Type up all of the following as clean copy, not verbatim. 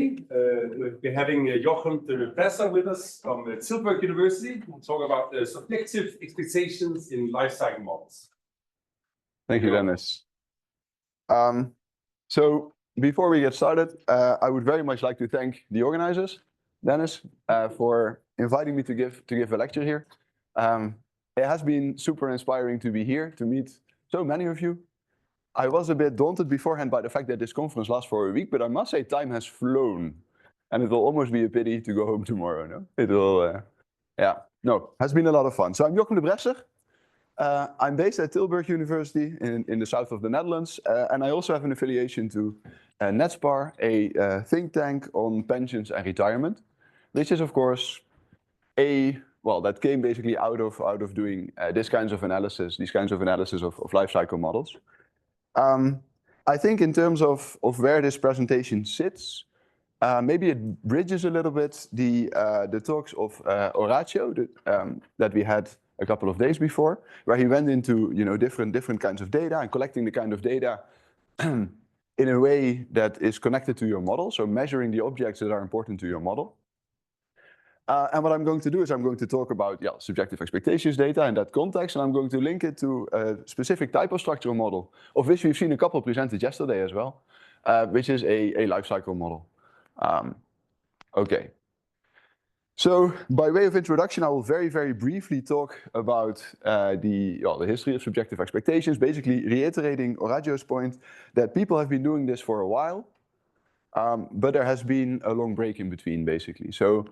We're having Jochem de Bresser with us from Tilburg University. We'll talk about subjective expectations in life cycle models. Thank you, Dennis. So before we get started, I would very much like to thank the organizers, Dennis, for inviting me to give a lecture here. It has been super inspiring to be here, to meet so many of you. I was a bit daunted beforehand by the fact that this conference lasts for a week, but I must say time has flown. And it will almost be a pity to go home tomorrow, no? It will, has been a lot of fun. So I'm Jochem de Bresser. I'm based at Tilburg University in the south of the Netherlands. And I also have an affiliation to NetSpar, a think tank on pensions and retirement, which is, of course, that came basically out of doing these kinds of analysis of life cycle models. I think in terms of where this presentation sits, maybe it bridges a little bit the talks of Horatio that we had a couple of days before, where he went into different kinds of data and collecting the kind of data in a way that is connected to your model, so measuring the objects that are important to your model. And what I'm going to do is I'm going to talk about subjective expectations data in that context, and I'm going to link it to a specific type of structural model, of which we've seen a couple presented yesterday as well, which is a life cycle model. Okay. So by way of introduction, I will very, very briefly talk about the history of subjective expectations, basically reiterating Horatio's point that people have been doing this for a while, but there has been a long break in between, basically. So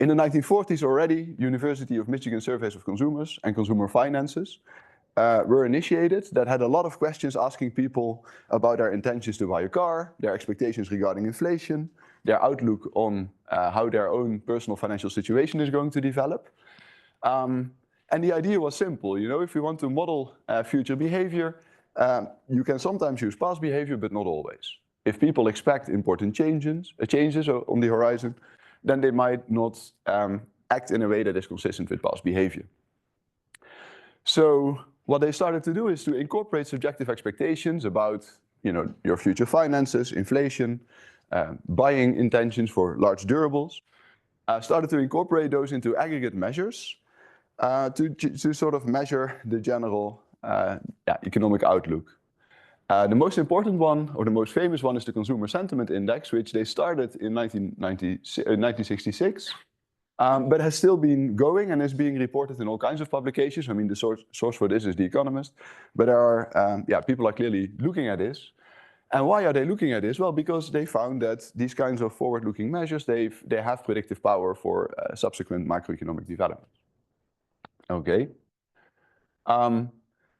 in the 1940s already, University of Michigan surveys of consumers and consumer finances were initiated that had a lot of questions asking people about their intentions to buy a car, their expectations regarding inflation, their outlook on how their own personal financial situation is going to develop. And the idea was simple, if you want to model future behavior, you can sometimes use past behavior, but not always. If people expect important changes on the horizon, then they might not act in a way that is consistent with past behavior. So what they started to do is to incorporate subjective expectations about your future finances, inflation, buying intentions for large durables, started to incorporate those into aggregate measures to sort of measure the general economic outlook. The most important one, or the most famous one, is the Consumer Sentiment Index, which they started in 1966, but has still been going and is being reported in all kinds of publications. I mean, the source for this is The Economist, but there are, people are clearly looking at this. And why are they looking at this? Well, because they found that these kinds of forward-looking measures, they have predictive power for subsequent macroeconomic development. Okay.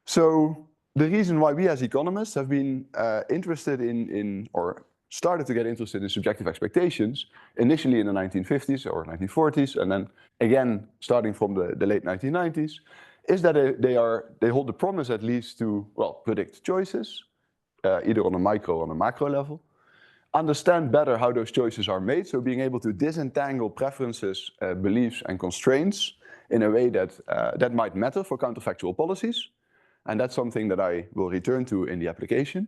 So the reason why we as economists have been interested in or started to get interested in subjective expectations, initially in the 1950s or 1940s, and then again starting from the late 1990s, is that they hold the promise at least to, predict choices, either on a micro or on a macro level, understand better how those choices are made, so being able to disentangle preferences, beliefs, and constraints in a way that might matter for counterfactual policies. And that's something that I will return to in the application.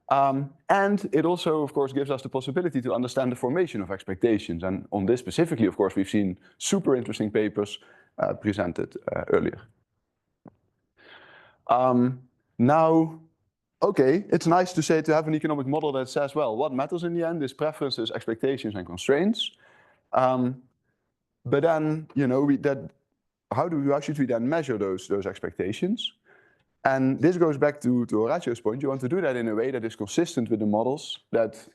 And it also, of course, gives us the possibility to understand the formation of expectations. And on this specifically, of course, we've seen super interesting papers presented earlier. Now, okay, it's nice to have an economic model that says, well, what matters in the end is preferences, expectations, and constraints. But then, how should we then measure those expectations? And this goes back to Horatio's point. You want to do that in a way that is consistent with the models that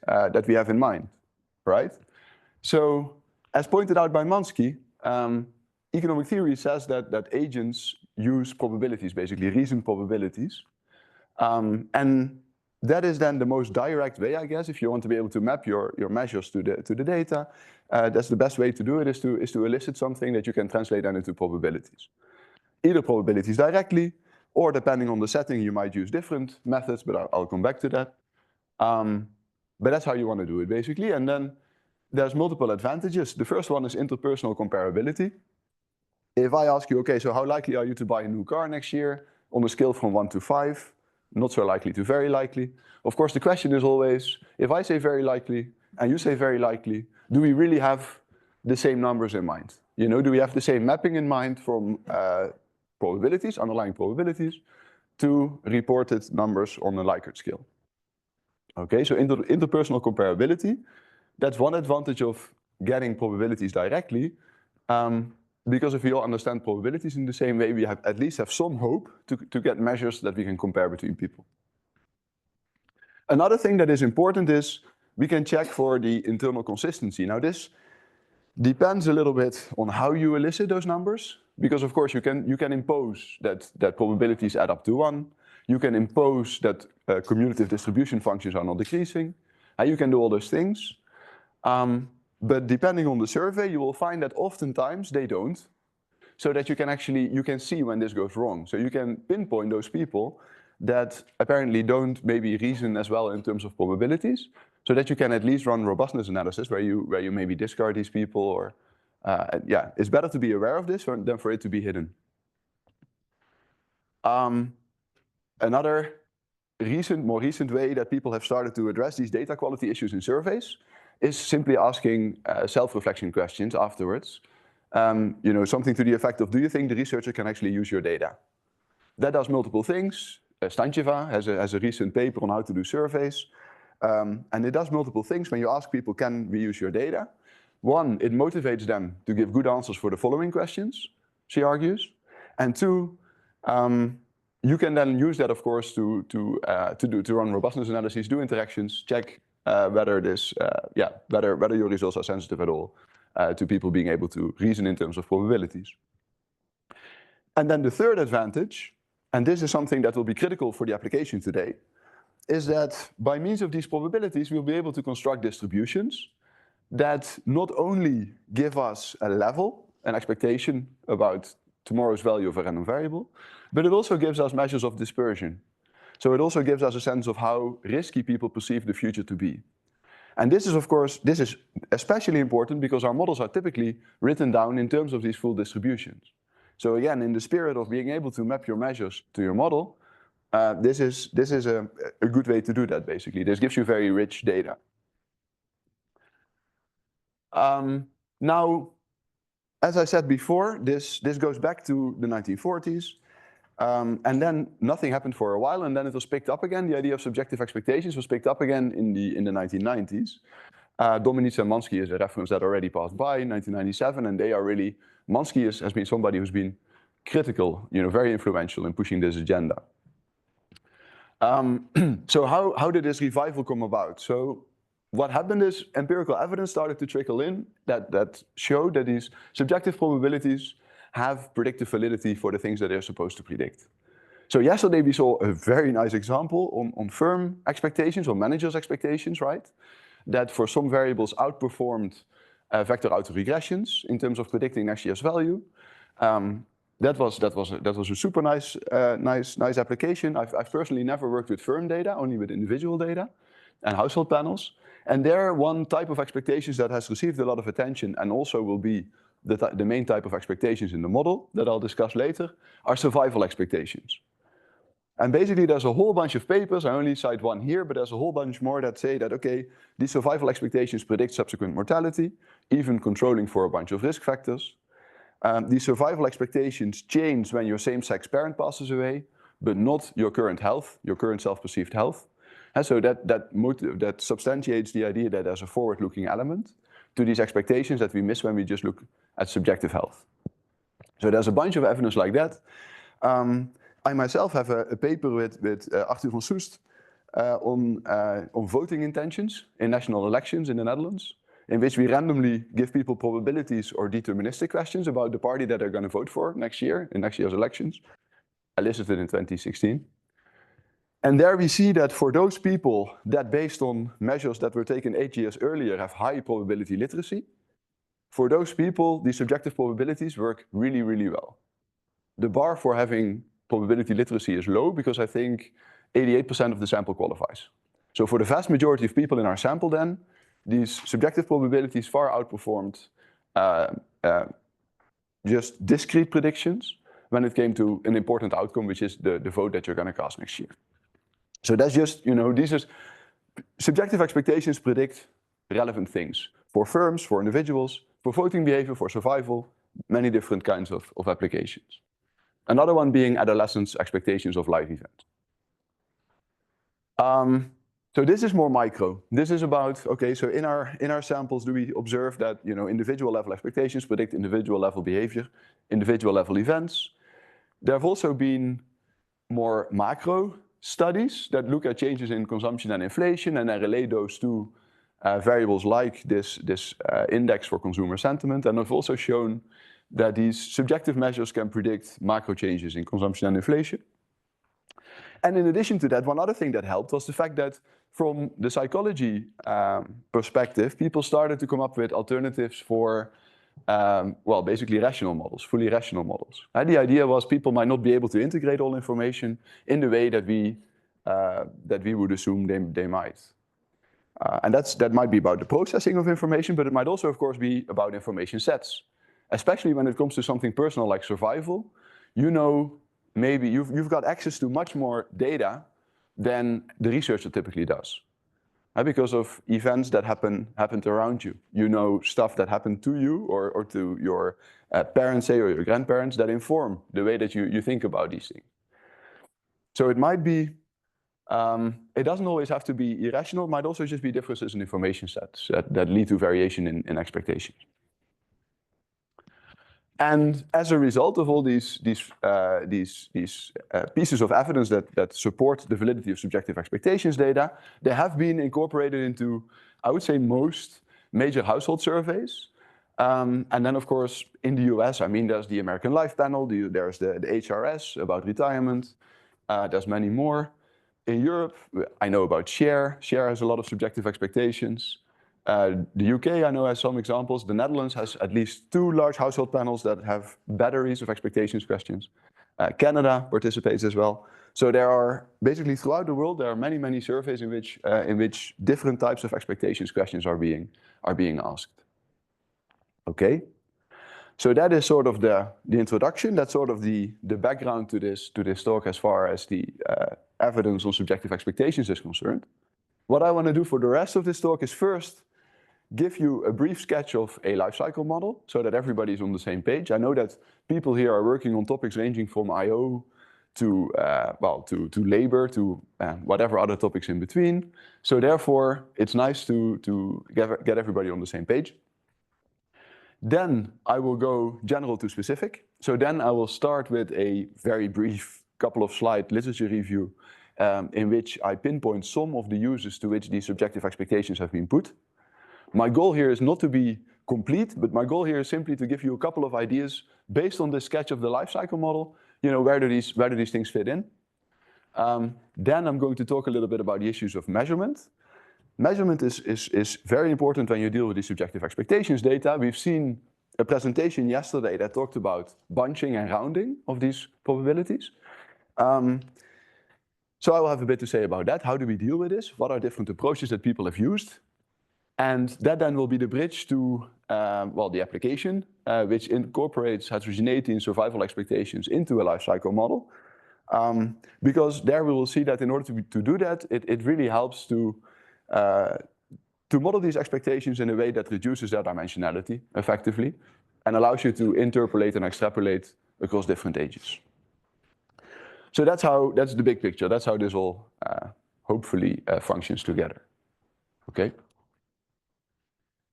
we have in mind, right? So, as pointed out by Mansky, economic theory says that agents use probabilities, basically reasoned probabilities. And that is then the most direct way, I guess, if you want to be able to map your measures to the data. That's the best way to do it, is to elicit something that you can translate then into probabilities. Either probabilities directly, or depending on the setting, you might use different methods, but I'll come back to that. But that's how you want to do it, basically. And then there's multiple advantages. The first one is interpersonal comparability. If I ask you, okay, so how likely are you to buy a new car next year on a scale from 1 to 5? Not so likely to very likely. Of course, the question is always, if I say very likely, and you say very likely, do we really have the same numbers in mind? You know, do we have the same mapping in mind from probabilities, underlying probabilities, to reported numbers on a Likert scale? Okay, so interpersonal comparability, that's one advantage of getting probabilities directly, because if we all understand probabilities in the same way, we at least have some hope to get measures that we can compare between people. Another thing that is important is we can check for the internal consistency. Now this depends a little bit on how you elicit those numbers, because of course you can impose that probabilities add up to 1. You can impose that cumulative distribution functions are not decreasing. You can do all those things. But depending on the survey, you will find that oftentimes they don't, so that you can see when this goes wrong. So you can pinpoint those people that apparently don't maybe reason as well in terms of probabilities, so that you can at least run robustness analysis where you maybe discard these people, or yeah, it's better to be aware of this than for it to be hidden. Another more recent way that people have started to address these data quality issues in surveys is simply asking self-reflection questions afterwards. You know, something to the effect of, do you think the researcher can actually use your data? That does multiple things. Stancheva has a recent paper on how to do surveys. And it does multiple things. When you ask people, can we use your data? One, it motivates them to give good answers for the following questions, she argues. And two, you can then use that, of course, to run robustness analyses, do interactions, check whether your results are sensitive at all to people being able to reason in terms of probabilities. And then the third advantage, and this is something that will be critical for the application today, is that by means of these probabilities, we'll be able to construct distributions that not only give us a level, an expectation about tomorrow's value of a random variable, but it also gives us measures of dispersion. So it also gives us a sense of how risky people perceive the future to be. And this is, of course, this is especially important because our models are typically written down in terms of these full distributions. So again, in the spirit of being able to map your measures to your model, this is a good way to do that, basically. This gives you very rich data. Now, as I said before, this goes back to the 1940s. And then nothing happened for a while, and then it was picked up again. The idea of subjective expectations was picked up again in the 1990s. Dominic and Mansky is a reference that already passed by in 1997, and they are really, Mansky has been somebody who's been critical, very influential in pushing this agenda. So how did this revival come about? So what happened is empirical evidence started to trickle in that showed that these subjective probabilities have predictive validity for the things that they're supposed to predict. So yesterday we saw a very nice example on firm expectations or managers' expectations, right? That for some variables outperformed vector autoregressions in terms of predicting next year's value. That was a super nice application. I've personally never worked with firm data, only with individual data and household panels. And there, one type of expectations that has received a lot of attention and also will be the main type of expectations in the model that I'll discuss later are survival expectations. And basically there's a whole bunch of papers, I only cite one here, but there's a whole bunch more that say that, okay, these survival expectations predict subsequent mortality, even controlling for a bunch of risk factors. These survival expectations change when your same-sex parent passes away, but not your current health, your current self-perceived health. And so that substantiates the idea that there's a forward-looking element to these expectations that we miss when we just look at subjective health. So there's a bunch of evidence like that. I myself have a paper with Arthur van Soest on voting intentions in national elections in the Netherlands, in which we randomly give people probabilities or deterministic questions about the party that they're going to vote for next year, in next year's elections, elicited in 2016. And there we see that for those people that, based on measures that were taken 8 years earlier, have high probability literacy, for those people, the subjective probabilities work really, really well. The bar for having probability literacy is low because I think 88% of the sample qualifies. So for the vast majority of people in our sample then, these subjective probabilities far outperformed just discrete predictions when it came to an important outcome, which is the vote that you're going to cast next year. So that's just, these are subjective expectations predict relevant things for firms, for individuals, for voting behavior, for survival, many different kinds of applications. Another one being adolescents' expectations of life events. So this is more micro. This is about, okay, so in our samples, do we observe that, you know, individual level expectations predict individual level behavior, individual level events? There have also been more macro studies that look at changes in consumption and inflation and then relate those to variables like this index for consumer sentiment. And have also shown that these subjective measures can predict macro changes in consumption and inflation. And in addition to that, one other thing that helped was the fact that from the psychology perspective, people started to come up with alternatives for, well, basically rational models, fully rational models. And the idea was people might not be able to integrate all information in the way that we would assume they might. And that might be about the processing of information, but it might also, of course, be about information sets. Especially when it comes to something personal like survival, you know, maybe you've got access to much more data than the researcher typically does. Because of events that happened around you. You know stuff that happened to you or to your parents, say, or your grandparents that inform the way that you think about these things. So it might be, it doesn't always have to be irrational, it might also just be differences in information sets that lead to variation in expectations. And as a result of all these pieces of evidence that support the validity of subjective expectations data, they have been incorporated into, I would say, most major household surveys. And then, of course, in the US, I mean, there's the American Life Panel, there's the HRS about retirement, there's many more. In Europe, I know about Share. Share has a lot of subjective expectations. The UK, I know, has some examples. The Netherlands has at least 2 large household panels that have batteries of expectations questions. Canada participates as well. So there are, basically throughout the world, there are many, many surveys in which different types of expectations questions are being asked. Okay? So that is sort of the introduction. That's sort of the background to this talk as far as the evidence on subjective expectations is concerned. What I want to do for the rest of this talk is first give you a brief sketch of a life cycle model so that everybody's on the same page. I know that people here are working on topics ranging from IO to labor to whatever other topics in between. So therefore, it's nice to get everybody on the same page. Then I will go general to specific. So then I will start with a very brief couple of slide literature review in which I pinpoint some of the uses to which these subjective expectations have been put. My goal here is not to be complete, but my goal here is simply to give you a couple of ideas based on the sketch of the life cycle model. You know, where do these things fit in? Then I'm going to talk a little bit about the issues of measurement. Measurement is very important when you deal with the subjective expectations data. We've seen a presentation yesterday that talked about bunching and rounding of these probabilities. So I will have a bit to say about that. How do we deal with this? What are different approaches that people have used? And that then will be the bridge to, the application, which incorporates heterogeneity in survival expectations into a life cycle model. Because there we will see that in order to do that, it really helps to model these expectations in a way that reduces their dimensionality effectively and allows you to interpolate and extrapolate across different ages. So that's the big picture. That's how this all hopefully functions together. Okay.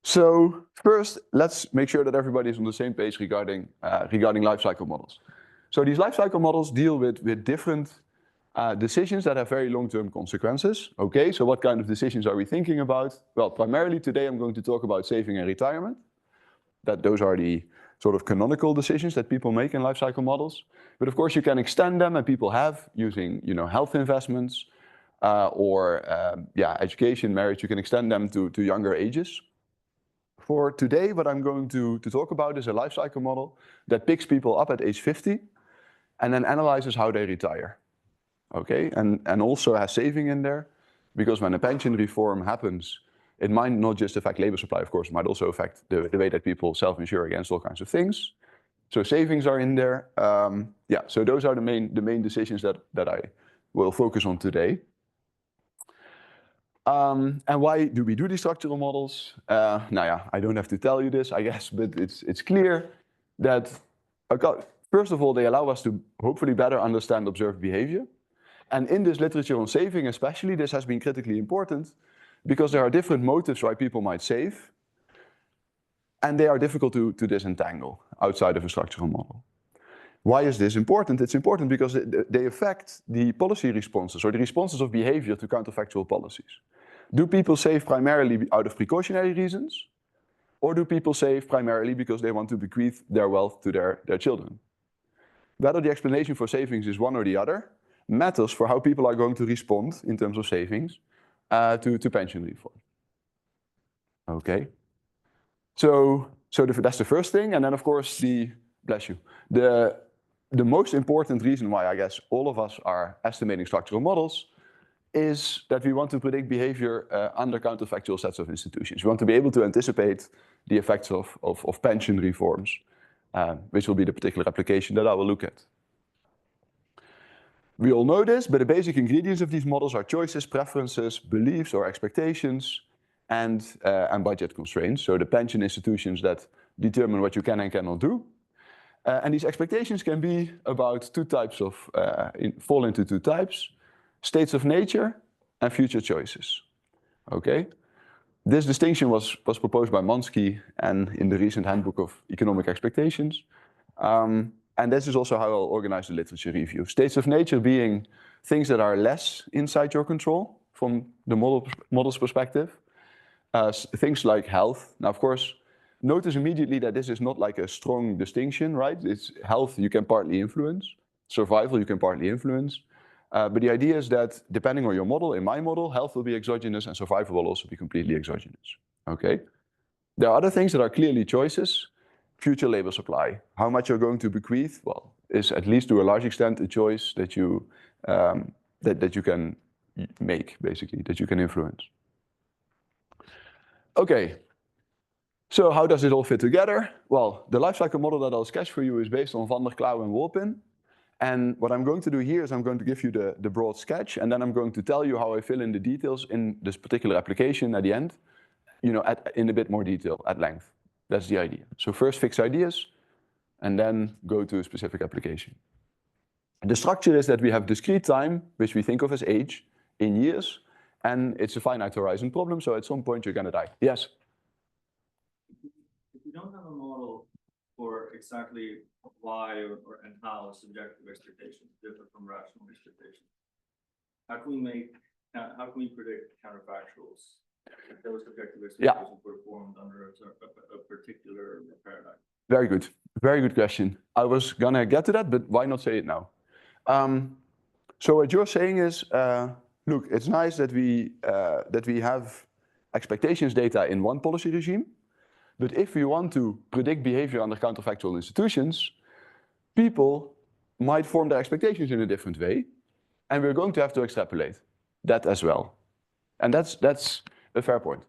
So first, let's make sure that everybody is on the same page regarding life cycle models. So these life cycle models deal with different decisions that have very long-term consequences. Okay, so what kind of decisions are we thinking about? Well, primarily today I'm going to talk about saving and retirement. Those are the sort of canonical decisions that people make in life cycle models. But of course you can extend them, and people have using, you know, health investments or education, marriage. You can extend them to younger ages. For today, what I'm going to talk about is a life cycle model that picks people up at age 50 and then analyzes how they retire. Okay, and also has saving in there, because when a pension reform happens, it might not just affect labor supply, of course, it might also affect the way that people self-insure against all kinds of things. So savings are in there. So those are the main decisions that I will focus on today. And why do we do these structural models? Now, yeah, I don't have to tell you this, I guess, but it's clear that, first of all, they allow us to hopefully better understand observed behavior. And in this literature on saving especially, this has been critically important because there are different motives why people might save, and they are difficult to disentangle outside of a structural model. Why is this important? It's important because they affect the policy responses or the responses of behavior to counterfactual policies. Do people save primarily out of precautionary reasons? Or do people save primarily because they want to bequeath their wealth to their children? Whether the explanation for savings is one or the other matters for how people are going to respond in terms of savings to pension reform. Okay. So that's the first thing. And then, of course, bless you, the most important reason why I guess all of us are estimating structural models is that we want to predict behavior under counterfactual sets of institutions. We want to be able to anticipate the effects of pension reforms, which will be the particular application that I will look at. We all know this, but the basic ingredients of these models are choices, preferences, beliefs or expectations, and budget constraints. So the pension institutions that determine what you can and cannot do. And these expectations can be about two types of, fall into two types: states of nature and future choices. Okay? This distinction was proposed by Mansky and in the recent handbook of economic expectations. And this is also how I'll organize the literature review. States of nature being things that are less inside your control from the model's perspective. Things like health. Now, of course, notice immediately that this is not like a strong distinction, right? It's health you can partly influence. Survival you can partly influence. But the idea is that depending on your model, in my model, health will be exogenous and survival will also be completely exogenous. Okay? There are other things that are clearly choices. Future labor supply. How much you're going to bequeath, well, is at least to a large extent a choice that you that you can make, basically, that you can influence. Okay. So how does it all fit together? Well, the lifecycle model that I'll sketch for you is based on Van der Klauw and Wolpin. And what I'm going to do here is I'm going to give you the broad sketch, and then I'm going to tell you how I fill in the details in this particular application at the end, you know, in a bit more detail, at length. That's the idea. So first fix ideas, and then go to a specific application. The structure is that we have discrete time, which we think of as age, in years, and it's a finite horizon problem, so at some point you're going to die. Yes? If we don't have a model for exactly why and how subjective expectations differ from rational expectations, how can we predict counterfactuals if those subjective expectations were formed under a particular paradigm? Very good question. I was gonna get to that, but why not say it now? So what you're saying is, look, it's nice that we have expectations data in one policy regime, but if we want to predict behavior under counterfactual institutions, people might form their expectations in a different way, and we're going to have to extrapolate that as well. And that's a fair point.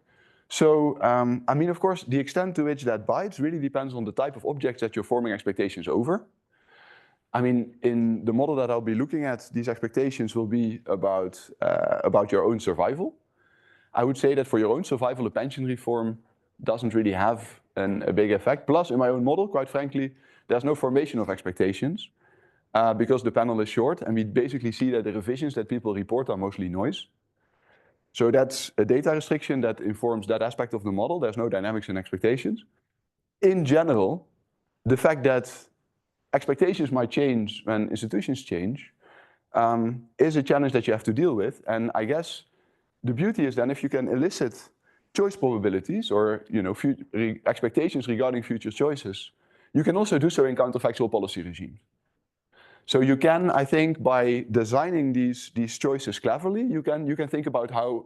So, I mean, of course, the extent to which that bites really depends on the type of objects that you're forming expectations over. I mean, in the model that I'll be looking at, these expectations will be about your own survival. I would say that for your own survival, a pension reform doesn't really have a big effect. Plus, in my own model, quite frankly, there's no formation of expectations because the panel is short, and we basically see that the revisions that people report are mostly noise. So that's a data restriction that informs that aspect of the model. There's no dynamics in expectations. In general, the fact that expectations might change when institutions change is a challenge that you have to deal with. And I guess the beauty is then if you can elicit choice probabilities or expectations regarding future choices, you can also do so in counterfactual policy regimes. So you can, I think, by designing these choices cleverly, you can think about how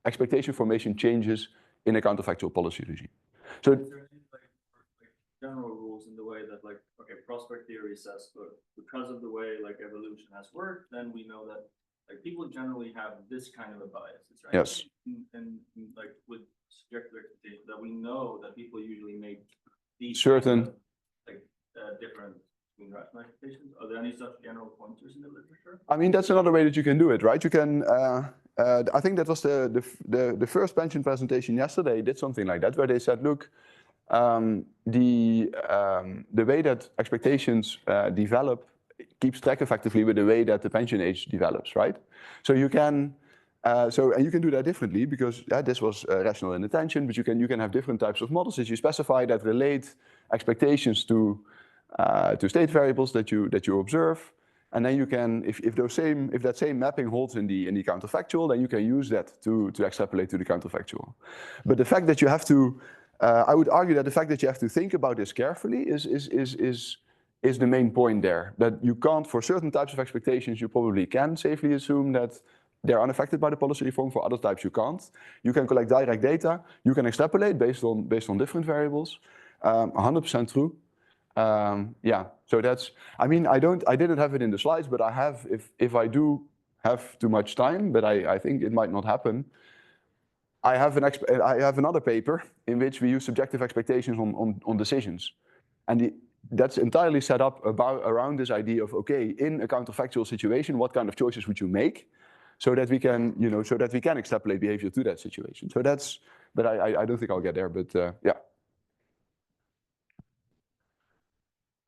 expectation formation changes in a counterfactual policy regime. So is there any like general rules in the way that okay, prospect theory says, but because of the way evolution has worked, then we know that people generally have this kind of a bias, right? Yes. And with subjective expectation, that we know that people usually make these certain different between rational expectations. Are there any such general pointers in the literature? I mean, that's another way that you can do it, right? You can I think that was the first pension presentation yesterday did something like that, where they said, look, the way that expectations develop keeps track effectively with the way that the pension age develops, right? So you can, and you can do that differently because this was rational inattention, but you can have different types of models that you specify that relate expectations to state variables that you observe. And then you can, if that same mapping holds in the counterfactual, then you can use that to extrapolate to the counterfactual. But the fact that you have to, I would argue that the fact that you have to think about this carefully is the main point there. That you can't, for certain types of expectations, you probably can safely assume that they're unaffected by the policy reform. For other types, you can't. You can collect direct data. You can extrapolate based on different variables. 100% true. Yeah, so that's, I mean, I didn't have it in the slides, but I have, if I do have too much time, but I think it might not happen. I have another paper in which we use subjective expectations on decisions. And that's entirely set up around this idea of, okay, in a counterfactual situation, what kind of choices would you make so that we can, so that we can extrapolate behavior to that situation. So that's, but I don't think I'll get there, but yeah.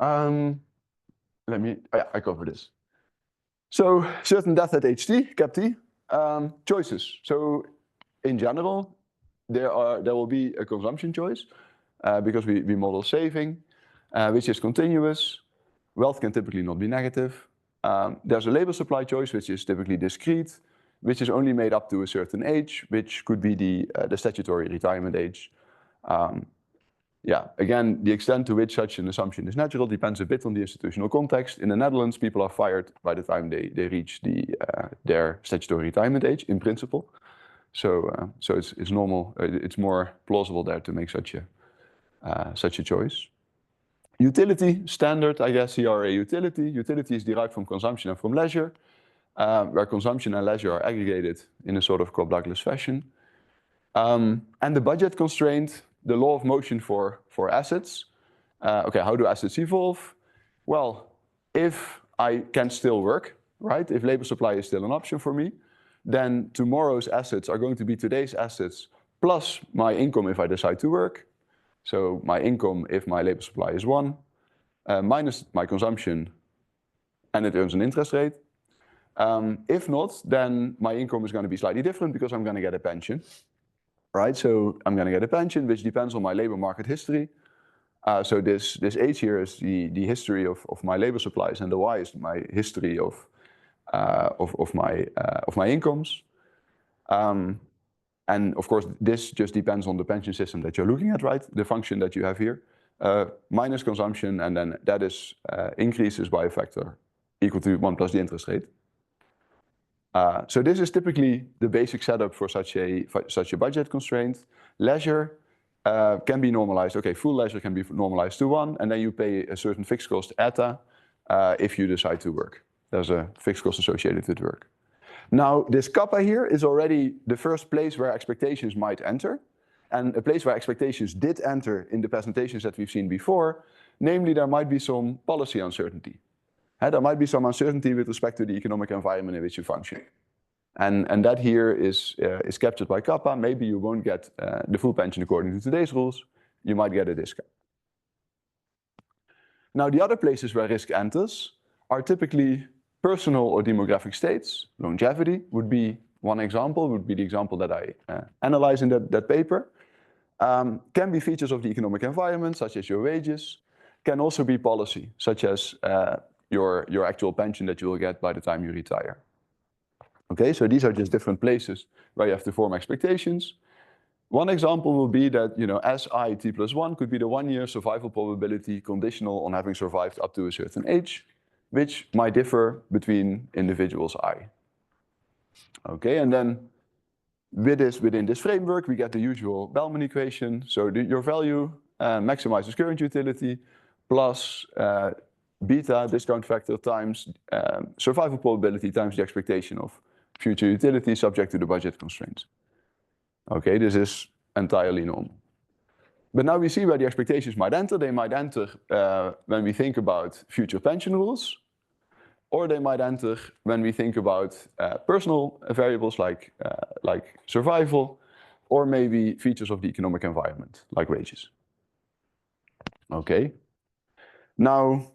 I cover this. So certain death at ht, cap t, choices. So in general, there will be a consumption choice because we model saving, which is continuous. Wealth can typically not be negative. There's a labor supply choice, which is typically discrete, which is only made up to a certain age, which could be the statutory retirement age. Yeah, again, the extent to which such an assumption is natural depends a bit on the institutional context. In the Netherlands, people are fired by the time they reach their statutory retirement age, in principle. So it's normal. It's more plausible there to make such a choice. Utility, standard, I guess, here are a utility. Utility is derived from consumption and from leisure, where consumption and leisure are aggregated in a sort of Cobb-Douglas fashion. And the budget constraint, the law of motion for assets. Okay, how do assets evolve? Well, if I can still work, right? If labor supply is still an option for me, then tomorrow's assets are going to be today's assets plus my income if I decide to work. So my income if my labor supply is 1, minus my consumption, and it earns an interest rate. If not, then my income is going to be slightly different because I'm going to get a pension. Right, so I'm going to get a pension, which depends on my labor market history. So this H here is the history of my labor supplies, and the Y is my history of my incomes. And of course, this just depends on the pension system that you're looking at, right? The function that you have here, minus consumption, and then that is increases by a factor equal to 1 plus the interest rate. So this is typically the basic setup for such a budget constraint. Leisure can be normalized. Okay, full leisure can be normalized to 1, and then you pay a certain fixed cost eta if you decide to work. There's a fixed cost associated with work. Now, this kappa here is already the first place where expectations might enter, and a place where expectations did enter in the presentations that we've seen before. Namely, there might be some policy uncertainty. There might be some uncertainty with respect to the economic environment in which you function. And that here is captured by kappa. Maybe you won't get the full pension according to today's rules. You might get a discount. Now, the other places where risk enters are typically personal or demographic states. Longevity would be one example, would be the example that I analyze in that paper. Can be features of the economic environment, such as your wages. Can also be policy, such as your actual pension that you will get by the time you retire. Okay, so these are just different places where you have to form expectations. One example will be that, Si t plus 1 could be the 1-year survival probability conditional on having survived up to a certain age, which might differ between individuals I. Okay, and then within this framework, we get the usual Bellman equation. So your value maximizes current utility plus beta discount factor times survival probability times the expectation of future utility subject to the budget constraints. Okay, this is entirely normal. But now we see where the expectations might enter. They might enter when we think about future pension rules. or they might enter when we think about personal variables like survival, or maybe features of the economic environment, like wages. Okay. Now,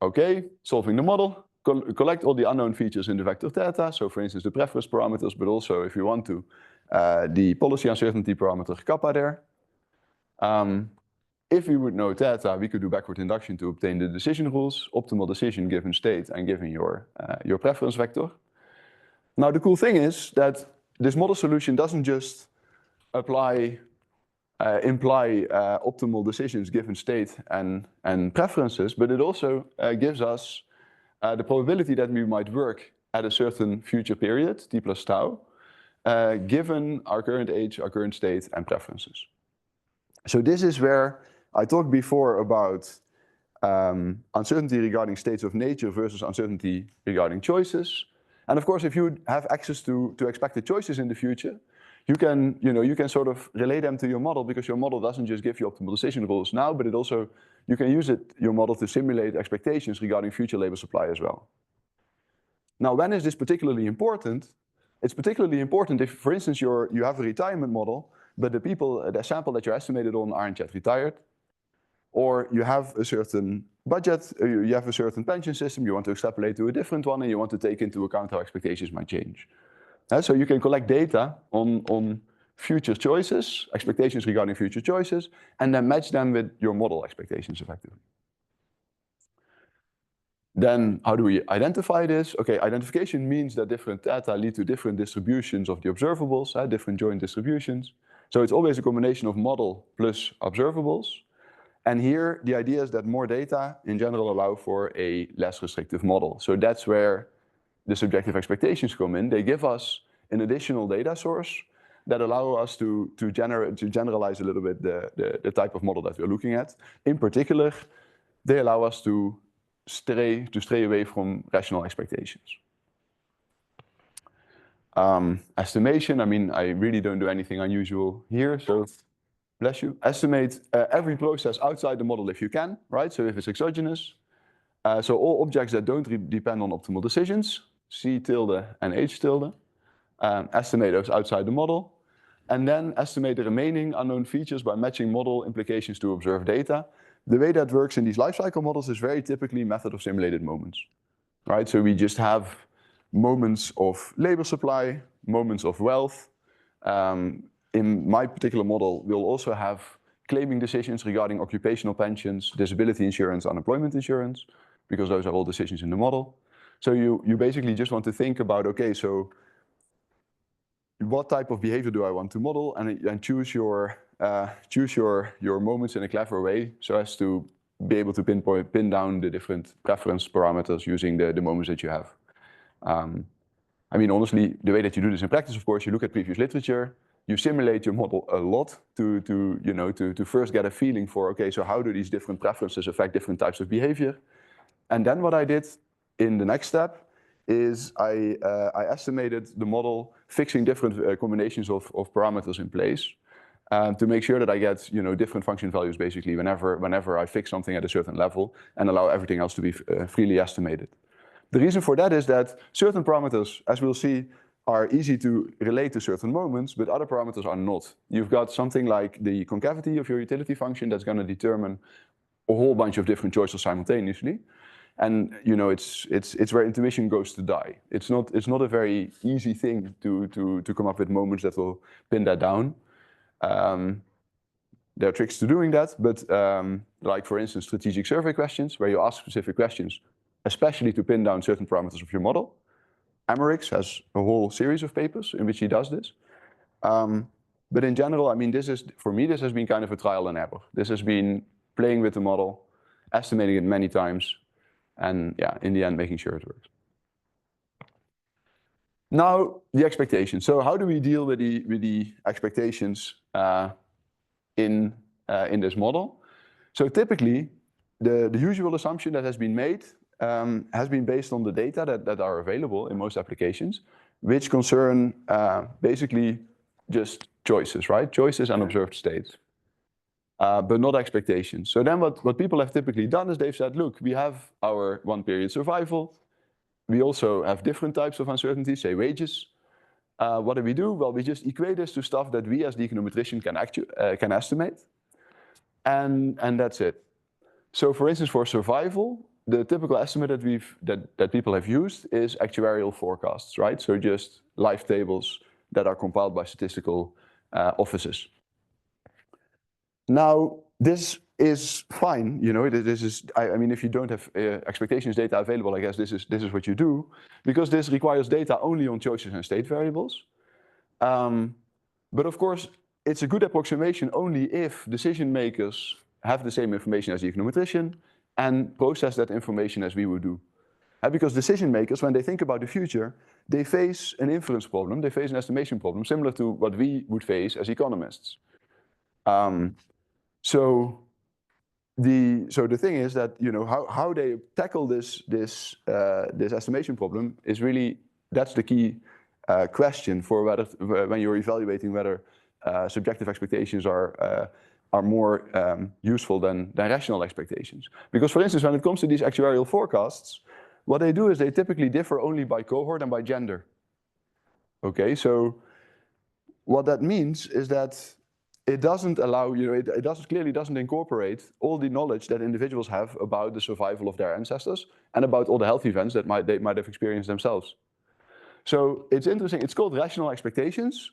okay, solving the model, collect all the unknown features in the vector theta. So for instance, the preference parameters, but also if you want to, the policy uncertainty parameter kappa there. If we would know theta, we could do backward induction to obtain the decision rules, optimal decision given state and given your preference vector. Now the cool thing is that this model solution doesn't just imply optimal decisions given state and preferences, but it also gives us the probability that we might work at a certain future period, t plus tau, given our current age, our current state, and preferences. So this is where I talked before about uncertainty regarding states of nature versus uncertainty regarding choices. And of course, if you have access to expected choices in the future, you can sort of relay them to your model, because your model doesn't just give you optimal decision rules now, but it also, you can use your model to simulate expectations regarding future labor supply as well. Now, when is this particularly important? It's particularly important if, for instance, you have a retirement model, but the sample that you're estimated on aren't yet retired, or you have a certain budget, you have a certain pension system, you want to extrapolate to a different one, and you want to take into account how expectations might change. So you can collect data on future choices, expectations regarding future choices, and then match them with your model expectations effectively. Then how do we identify this? Okay, identification means that different data lead to different distributions of the observables, different joint distributions. So it's always a combination of model plus observables. And here the idea is that more data in general allow for a less restrictive model. So that's where the subjective expectations come in. They give us an additional data source that allow us to generalize a little bit the type of model that we're looking at. In particular, they allow us to stray away from rational expectations. Estimation, I mean, I really don't do anything unusual here, so bless you. Estimate every process outside the model if you can, right? So if it's exogenous. So all objects that don't depend on optimal decisions, C tilde and H tilde, estimate those outside the model, and then estimate the remaining unknown features by matching model implications to observed data. The way that works in these lifecycle models is very typically method of simulated moments, right? So we just have moments of labor supply, moments of wealth. In my particular model, we'll also have claiming decisions regarding occupational pensions, disability insurance, unemployment insurance, because those are all decisions in the model. So you basically just want to think about, okay, so what type of behavior do I want to model, and choose your moments in a clever way so as to be able to pin down the different preference parameters using the moments that you have. I mean, honestly, the way that you do this in practice, of course, you look at previous literature, you simulate your model a lot to first get a feeling for, okay, so how do these different preferences affect different types of behavior? And then what I did in the next step is I estimated the model fixing different combinations of parameters in place to make sure that I get different function values basically whenever I fix something at a certain level and allow everything else to be freely estimated. The reason for that is that certain parameters, as we'll see, are easy to relate to certain moments, but other parameters are not. You've got something like the concavity of your utility function that's going to determine a whole bunch of different choices simultaneously. And it's where intuition goes to die. It's not a very easy thing to come up with moments that will pin that down. There are tricks to doing that, but like for instance, strategic survey questions, where you ask specific questions, especially to pin down certain parameters of your model. Amerix has a whole series of papers in which he does this. But in general, I mean, for me, this has been kind of a trial and error. This has been playing with the model, estimating it many times, and yeah, in the end, making sure it works. Now, the expectations. So how do we deal with the expectations in this model? So typically, the usual assumption that has been made has been based on the data that are available in most applications, which concern basically just choices, right? Choices and observed states, but not expectations. So then what people have typically done is they've said, look, we have our one period survival, we also have different types of uncertainty, say wages. What do? Well, we just equate this to stuff that we as the econometrician can estimate. And that's it. So for instance, for survival, the typical estimate that people have used is actuarial forecasts, right? So just life tables that are compiled by statistical offices. Now, this is fine, you know. I mean, if you don't have expectations data available, I guess this is what you do, because this requires data only on choices and state variables. But of course, it's a good approximation only if decision makers have the same information as the econometrician and process that information as we would do. Because decision makers, when they think about the future, they face an inference problem, they face an estimation problem, similar to what we would face as economists. So the thing is that, you know, how they tackle this estimation problem is really, that's the key question for whether, when you're evaluating whether subjective expectations are more useful than rational expectations. Because for instance, when it comes to these actuarial forecasts, what they do is they typically differ only by cohort and by gender. Okay, so what that means is that it doesn't allow, you know, it clearly doesn't incorporate all the knowledge that individuals have about the survival of their ancestors and about all the health events that they might have experienced themselves. So it's interesting, it's called rational expectations,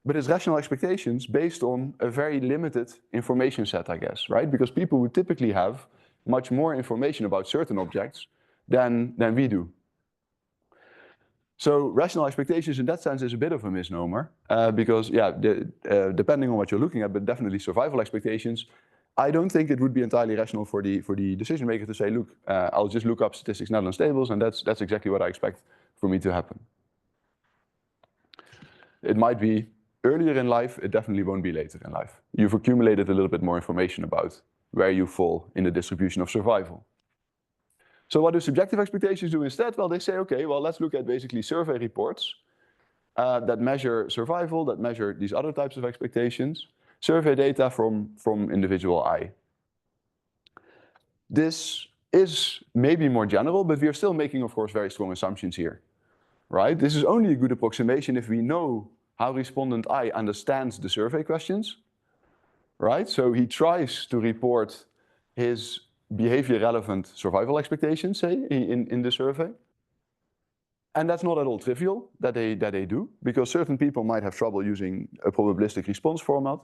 but it's rational expectations based on a very limited information set, I guess, right? Because people would typically have much more information about certain objects than we do. So rational expectations in that sense is a bit of a misnomer, because yeah, depending on what you're looking at, but definitely survival expectations, I don't think it would be entirely rational for the decision maker to say, look, I'll just look up statistics Netherlands tables, and that's exactly what I expect for me to happen. It might be earlier in life, it definitely won't be later in life. You've accumulated a little bit more information about where you fall in the distribution of survival. So what do subjective expectations do instead? Well, they say, okay, well, let's look at basically survey reports that measure survival, that measure these other types of expectations, survey data from individual I. This is maybe more general, but we are still making, of course, very strong assumptions here, right? This is only a good approximation if we know how respondent I understands the survey questions, right? So he tries to report his behavior-relevant survival expectations, say, in the survey. And that's not at all trivial that they do, because certain people might have trouble using a probabilistic response format.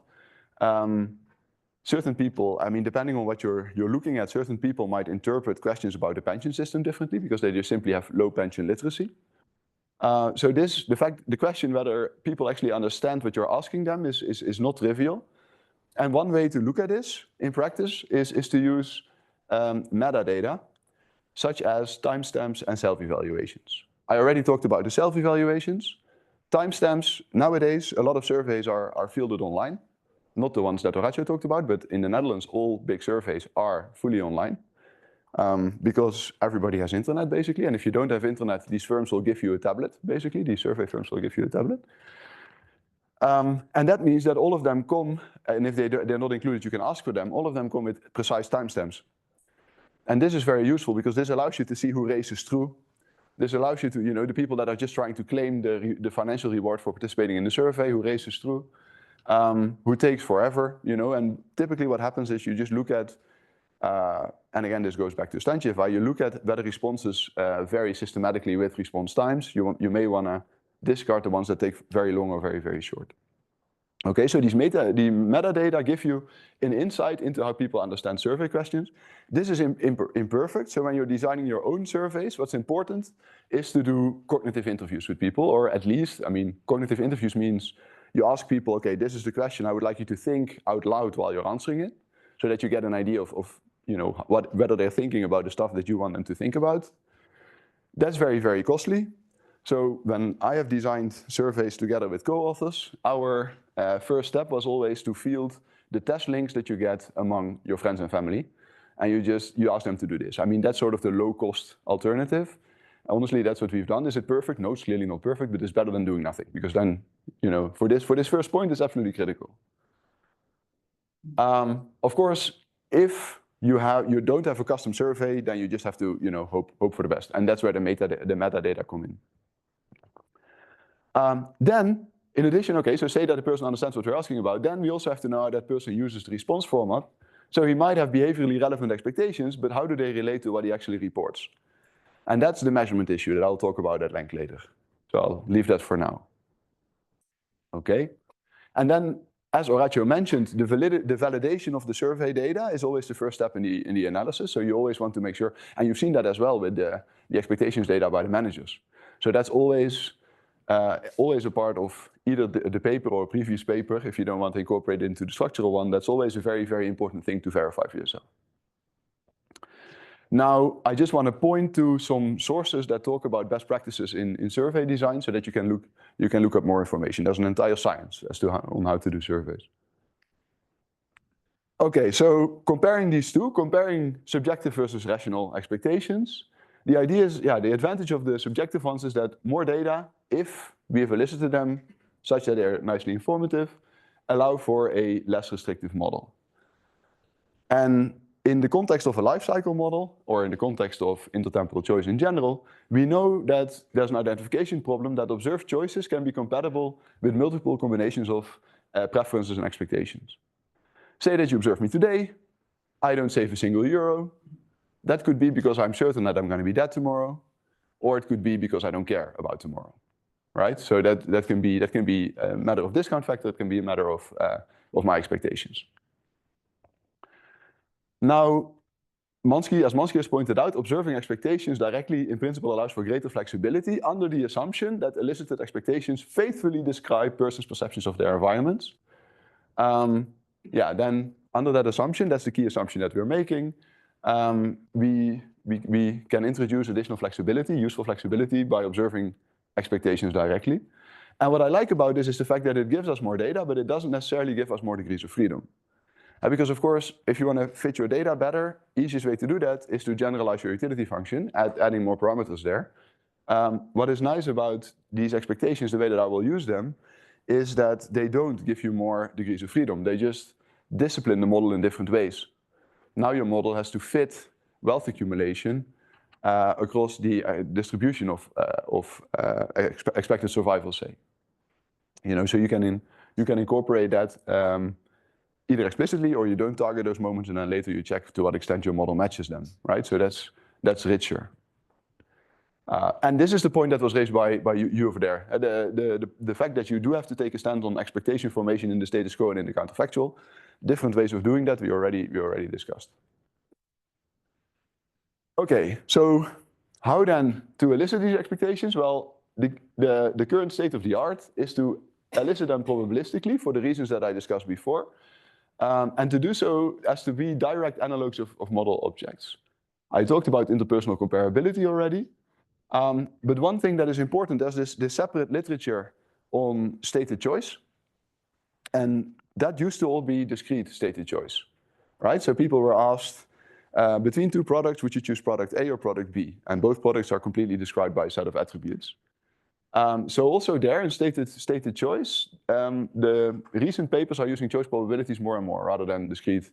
Certain people, I mean, depending on what you're looking at, certain people might interpret questions about the pension system differently because they just simply have low pension literacy. So the question whether people actually understand what you're asking them is not trivial. And one way to look at this in practice is to use metadata, such as timestamps and self-evaluations. I already talked about the self-evaluations. Timestamps, nowadays, a lot of surveys are fielded online. Not the ones that Horatio talked about, but in the Netherlands, all big surveys are fully online. Because everybody has internet, basically. And if you don't have internet, these firms will give you a tablet, basically. These survey firms will give you a tablet. And that means that all of them come, and if they're not included, you can ask for them. All of them come with precise timestamps. And this is very useful because this allows you to see who races through. This allows you to, you know, the people that are just trying to claim the financial reward for participating in the survey, who races through, who takes forever, you know. And typically what happens is you just look at, and again, this goes back to Stancheva, you look at whether responses vary systematically with response times. You may want to discard the ones that take very long or very, very short. Okay, so the metadata give you an insight into how people understand survey questions. This is imperfect, so when you're designing your own surveys, what's important is to do cognitive interviews with people, or at least, I mean, cognitive interviews means you ask people, okay, this is the question, I would like you to think out loud while you're answering it, so that you get an idea of you know, whether they're thinking about the stuff that you want them to think about. That's very, very costly. So when I have designed surveys together with co-authors, our first step was always to field the test links that you get among your friends and family. And you ask them to do this. I mean, that's sort of the low-cost alternative. Honestly, that's what we've done. Is it perfect? No, it's clearly not perfect, but it's better than doing nothing. Because then, you know, for this first point, it's absolutely critical. Of course, if you don't have a custom survey, then you just have to hope for the best, and that's where the metadata come in. Then, in addition, okay, so say that the person understands what we're asking about, then we also have to know how that person uses the response format. So he might have behaviorally relevant expectations, but how do they relate to what he actually reports? And that's the measurement issue that I'll talk about at length later. So I'll leave that for now. Okay, and then, as Horatio mentioned, the validation of the survey data is always the first step in the analysis. So you always want to make sure, and you've seen that as well with the expectations data by the managers. So that's always a part of either the paper or a previous paper. If you don't want to incorporate it into the structural one, that's always a very, very important thing to verify for yourself. Now, I just want to point to some sources that talk about best practices in survey design so that you can look up more information. There's an entire science as to on how to do surveys. Okay, so comparing these two, comparing subjective versus rational expectations, the idea is, the advantage of the subjective ones is that more data, if we have elicited them such that they're nicely informative, allow for a less restrictive model. And in the context of a life cycle model, or in the context of intertemporal choice in general, we know that there's an identification problem that observed choices can be compatible with multiple combinations of preferences and expectations. Say that you observe me today, I don't save a single euro. That could be because I'm certain that I'm going to be dead tomorrow, or it could be because I don't care about tomorrow, right? So that can be a matter of discount factor, it can be a matter of my expectations. Now, as Mansky has pointed out, observing expectations directly in principle allows for greater flexibility under the assumption that elicited expectations faithfully describe persons' perceptions of their environments. Then under that assumption, that's the key assumption that we're making, we can introduce additional flexibility, useful flexibility, by observing expectations directly. And what I like about this is the fact that it gives us more data, but it doesn't necessarily give us more degrees of freedom. Because of course, if you want to fit your data better, easiest way to do that is to generalize your utility function, adding more parameters there. What is nice about these expectations, the way that I will use them, is that they don't give you more degrees of freedom. They just discipline the model in different ways. Now your model has to fit wealth accumulation across the distribution of expected survival, say. So you can incorporate that either explicitly or you don't target those moments, and then later you check to what extent your model matches them, right? So that's richer. And this is the point that was raised by you over there. The fact that you do have to take a stand on expectation formation in the status quo and in the counterfactual. Different ways of doing that we already discussed. Okay, so how then to elicit these expectations? Well, the current state of the art is to elicit them probabilistically for the reasons that I discussed before. And to do so as to be direct analogs of model objects. I talked about interpersonal comparability already. But one thing that is important, there's this separate literature on stated choice. And that used to all be discrete stated choice, right? So people were asked, between two products, would you choose product A or product B? And both products are completely described by a set of attributes. So also there in stated choice, the recent papers are using choice probabilities more and more rather than discrete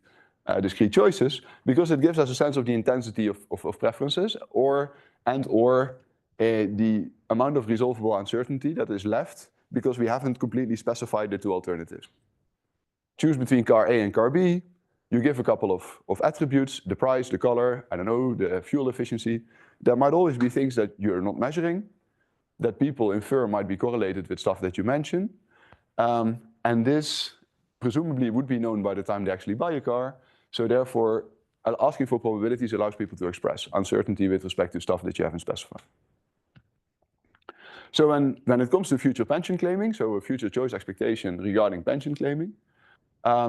choices, because it gives us a sense of the intensity of preferences or the amount of resolvable uncertainty that is left because we haven't completely specified the two alternatives. Choose between car A and car B. You give a couple of attributes, the price, the color, I don't know, the fuel efficiency. There might always be things that you're not measuring, that people infer might be correlated with stuff that you mention. And this presumably would be known by the time they actually buy a car. So therefore, asking for probabilities allows people to express uncertainty with respect to stuff that you haven't specified. So when it comes to future pension claiming, so a future choice expectation regarding pension claiming,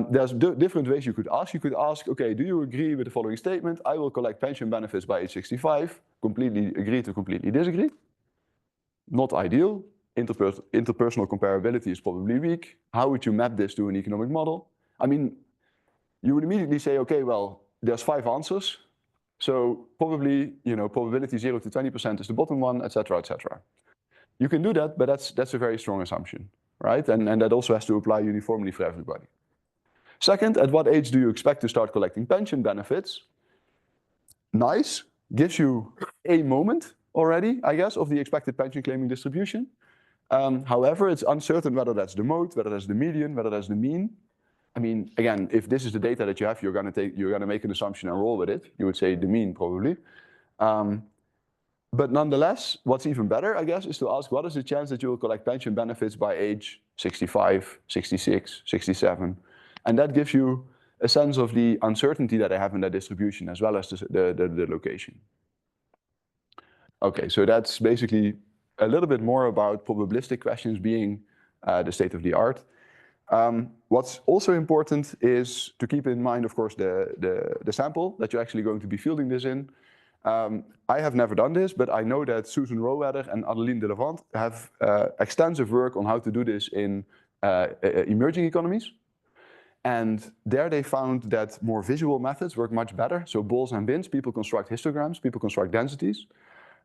there's different ways you could ask. You could ask, okay, do you agree with the following statement? I will collect pension benefits by age 65. Completely agree to completely disagree. Not ideal. Interpersonal comparability is probably weak. How would you map this to an economic model? I mean, you would immediately say, okay, well, there's 5 answers. So probably, probability 0 to 20% is the bottom one, etc., etc. You can do that, but that's a very strong assumption, right? And that also has to apply uniformly for everybody. Second, at what age do you expect to start collecting pension benefits? Nice, gives you a moment already, I guess, of the expected pension claiming distribution. However, it's uncertain whether that's the mode, whether that's the median, whether that's the mean. I mean, again, if this is the data that you have, you're gonna make an assumption and roll with it. You would say the mean probably. But nonetheless, what's even better, I guess, is to ask what is the chance that you will collect pension benefits by age 65, 66, 67. And that gives you a sense of the uncertainty that I have in that distribution as well as the location. Okay, so that's basically a little bit more about probabilistic questions being the state of the art. What's also important is to keep in mind, of course, the sample that you're actually going to be fielding this in. I have never done this, but I know that Susan Roweather and Adeline de Levant have extensive work on how to do this in emerging economies. And there they found that more visual methods work much better. So balls and bins, people construct histograms, people construct densities.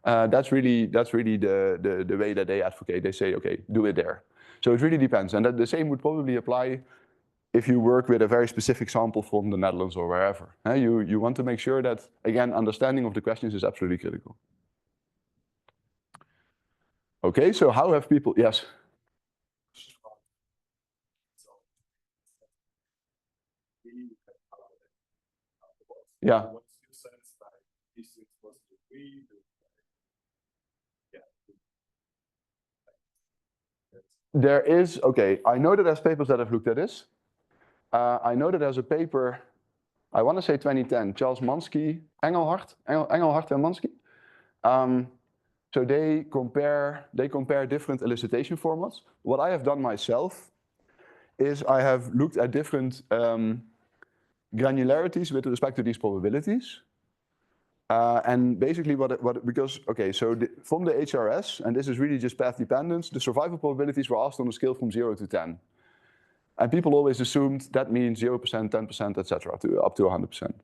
That's really the way that they advocate. They say, okay, do it there. So it really depends. And that the same would probably apply if you work with a very specific sample from the Netherlands or wherever. You want to make sure that, again, understanding of the questions is absolutely critical. Okay, so how have people, yes? Yeah. There is, okay, I know that there's papers that have looked at this. I know that there's a paper, I want to say 2010, Charles Mansky, Engelhardt and Mansky. So they compare different elicitation formats. What I have done myself is I have looked at different granularities with respect to these probabilities. And basically because, okay, so from the HRS, and this is really just path dependence, the survival probabilities were asked on a scale from 0 to 10. And people always assumed that means 0%, 10%, etc., up to 100%.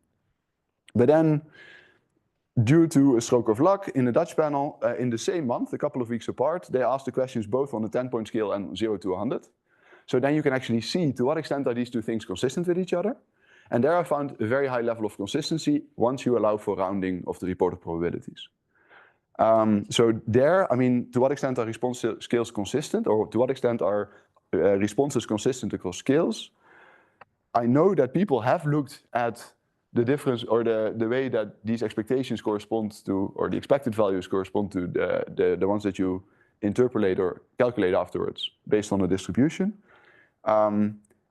But then, due to a stroke of luck, in the Dutch panel, in the same month, a couple of weeks apart, they asked the questions both on the 10-point scale and 0 to 100. So then you can actually see to what extent are these two things consistent with each other. And there I found a very high level of consistency once you allow for rounding of the reported probabilities. So there, I mean, to what extent are response scales consistent, or to what extent are responses consistent across scales? I know that people have looked at the difference or the way that these expectations correspond to, or the expected values correspond to the ones that you interpolate or calculate afterwards based on the distribution.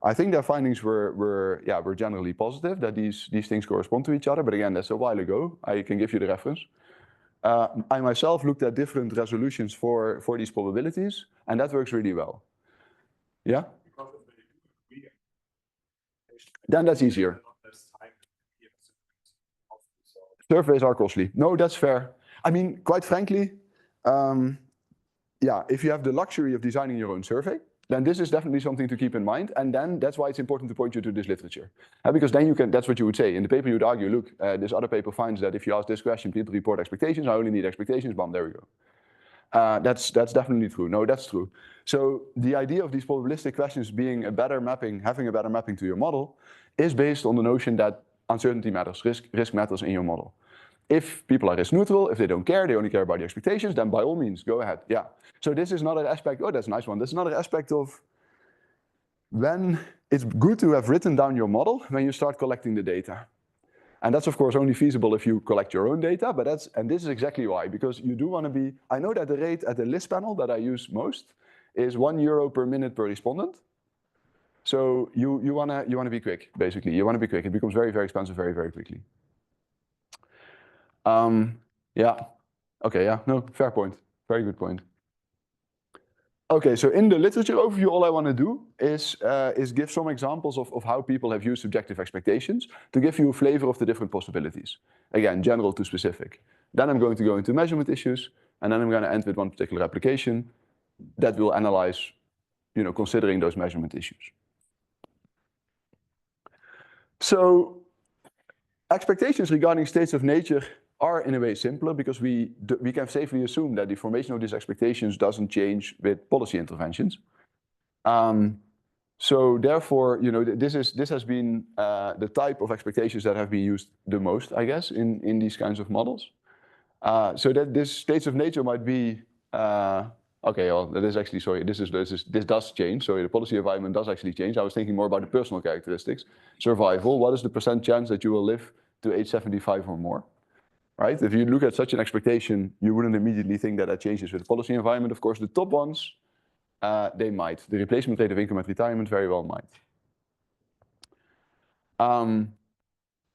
I think their findings were generally positive, that these things correspond to each other. But again, that's a while ago. I can give you the reference. I myself looked at different resolutions for these probabilities, and that works really well. Yeah? Then that's easier. Surveys are costly. No, that's fair. I mean, quite frankly, if you have the luxury of designing your own survey, then this is definitely something to keep in mind. And then that's why it's important to point you to this literature. Because then you can, that's what you would say. In the paper you would argue, look, this other paper finds that if you ask this question, people report expectations. I only need expectations, bam, there we go. That's definitely true. No, that's true. So the idea of these probabilistic questions being a better mapping, having a better mapping to your model, is based on the notion that uncertainty matters, risk matters in your model. If people are risk neutral, if they don't care, they only care about the expectations, then by all means, go ahead. Yeah. So this is another aspect. Oh, that's a nice one. That's another aspect of when it's good to have written down your model when you start collecting the data. And that's of course only feasible if you collect your own data, but and this is exactly why, because you do want to be, I know that the rate at the list panel that I use most is €1 per minute per respondent. So you want to be quick, basically. You want to be quick. It becomes very, very expensive very, very quickly. Yeah. Okay, yeah, no, fair point. Very good point. Okay, so in the literature overview, all I want to do is give some examples of how people have used subjective expectations to give you a flavor of the different possibilities. Again, general to specific. Then I'm going to go into measurement issues, and then I'm going to end with one particular application that will analyze, considering those measurement issues. So expectations regarding states of nature are in a way simpler because we can safely assume that the formation of these expectations doesn't change with policy interventions. So therefore, this has been the type of expectations that have been used the most, I guess, in these kinds of models. So that this states of nature might be okay. Well, that is actually sorry. This does change. So the policy environment does actually change. I was thinking more about the personal characteristics. Survival. What is the % chance that you will live to age 75 or more? Right? If you look at such an expectation, you wouldn't immediately think that that changes with the policy environment. Of course, the top ones, they might. The replacement rate of income at retirement very well might.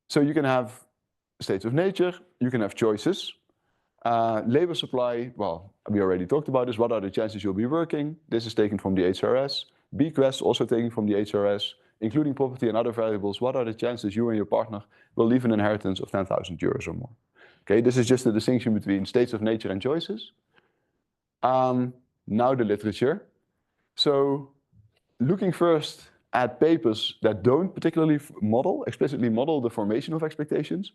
So you can have states of nature. You can have choices. Labor supply, well, we already talked about this. What are the chances you'll be working? This is taken from the HRS. Bequest, also taken from the HRS, including property and other variables. What are the chances you and your partner will leave an inheritance of 10,000 euros or more? Okay, this is just a distinction between states of nature and choices. Now the literature. So looking first at papers that don't particularly explicitly model the formation of expectations,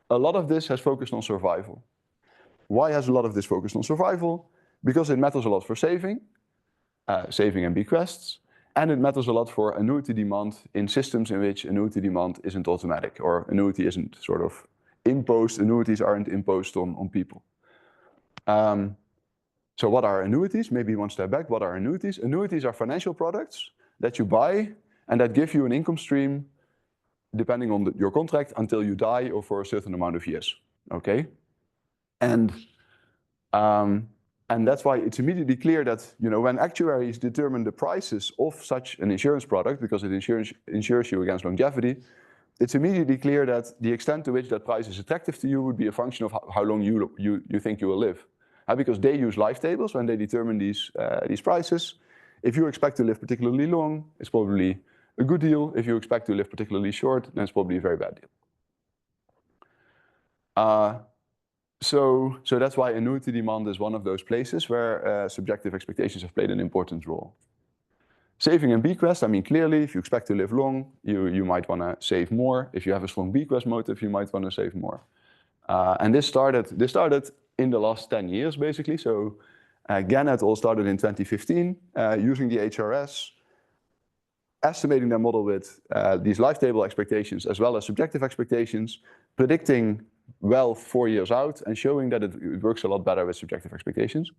a lot of this has focused on survival. Why has a lot of this focused on survival? Because it matters a lot for saving and bequests, and it matters a lot for annuity demand in systems in which annuity demand isn't automatic, or annuity isn't sort of imposed, annuities aren't imposed on people. So what are annuities? Maybe one step back, what are annuities? Annuities are financial products that you buy and that give you an income stream depending on your contract until you die or for a certain amount of years, okay? And that's why it's immediately clear that when actuaries determine the prices of such an insurance product, because it insures you against longevity, it's immediately clear that the extent to which that price is attractive to you would be a function of how long you think you will live. Because they use life tables when they determine these prices. If you expect to live particularly long, it's probably a good deal. If you expect to live particularly short, then it's probably a very bad deal. So that's why annuity demand is one of those places where subjective expectations have played an important role. Saving and bequest, I mean, clearly, if you expect to live long, you might want to save more. If you have a strong bequest motive, you might want to save more. And this started in the last 10 years, basically. So again, it all started in 2015, using the HRS, estimating their model with these life table expectations as well as subjective expectations, predicting wealth 4 years out and showing that it works a lot better with subjective expectations.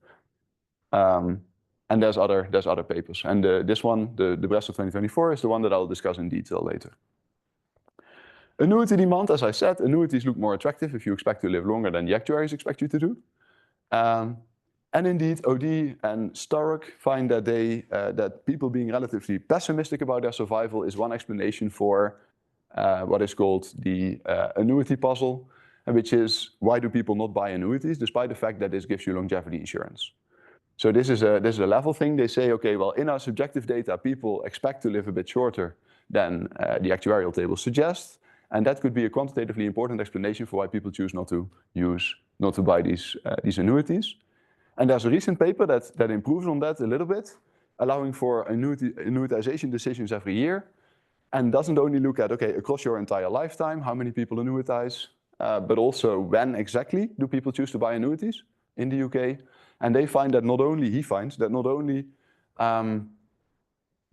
And there's other papers. And this one, the Bresser 2024, is the one that I'll discuss in detail later. Annuity demand, as I said, annuities look more attractive if you expect to live longer than the actuaries expect you to do. And indeed, OD and Stark find that that people being relatively pessimistic about their survival is one explanation for what is called the annuity puzzle, which is why do people not buy annuities despite the fact that this gives you longevity insurance. So this is a level thing. They say, okay, well, in our subjective data, people expect to live a bit shorter than the actuarial tables suggest. And that could be a quantitatively important explanation for why people choose not to buy these annuities. And there's a recent paper that improves on that a little bit, allowing for annuitization decisions every year, and doesn't only look at, okay, across your entire lifetime, how many people annuitize, but also when exactly do people choose to buy annuities in the UK. And he finds that not only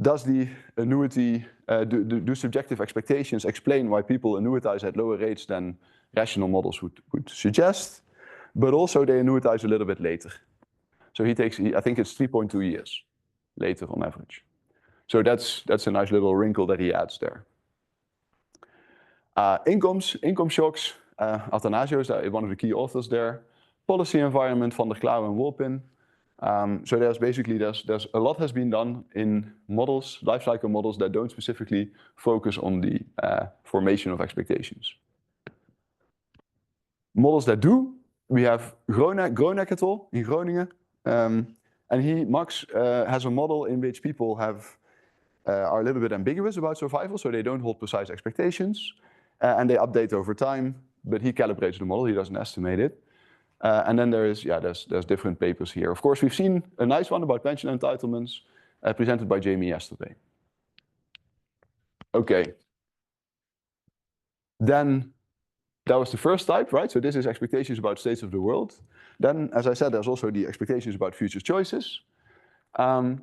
does the annuity, do subjective expectations explain why people annuitize at lower rates than rational models would suggest, but also they annuitize a little bit later. So I think it's 3.2 years later on average. So that's a nice little wrinkle that he adds there. Income shocks, Athanasios is one of the key authors there. Policy environment, Van der Klauw and Wolpin. So there's a lot has been done in models, life cycle models that don't specifically focus on the formation of expectations. Models that do, we have Gronek et al. In Groningen. And Max has a model in which people are a little bit ambiguous about survival, so they don't hold precise expectations, and they update over time, but he calibrates the model, he doesn't estimate it. And then there's different papers here. Of course, we've seen a nice one about pension entitlements presented by Jamie yesterday. Okay. Then that was the first type, right? So this is expectations about states of the world. Then, as I said, there's also the expectations about future choices.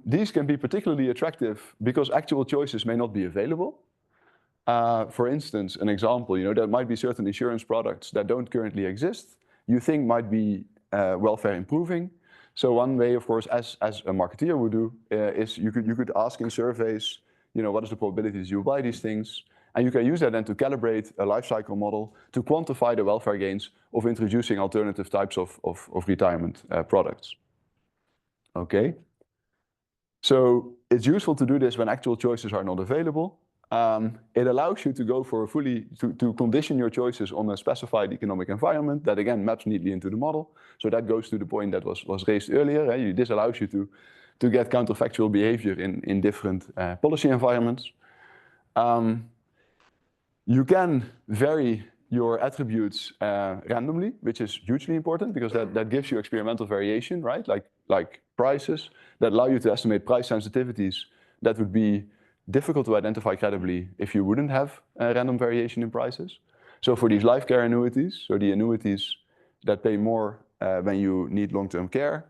These can be particularly attractive because actual choices may not be available. For instance, an example, there might be certain insurance products that don't currently exist, you think might be welfare improving. So one way, of course, as a marketeer would do, is you could ask in surveys, what is the probability that you buy these things? And you can use that then to calibrate a life cycle model to quantify the welfare gains of introducing alternative types of retirement products. Okay. So it's useful to do this when actual choices are not available. It allows you to go for to condition your choices on a specified economic environment that again maps neatly into the model. So that goes to the point that was raised earlier. This allows you to get counterfactual behavior in different policy environments. You can vary your attributes randomly, which is hugely important because that gives you experimental variation, right? Like prices that allow you to estimate price sensitivities that would be difficult to identify credibly if you wouldn't have random variation in prices. So for these life care annuities, so the annuities that pay more when you need long-term care,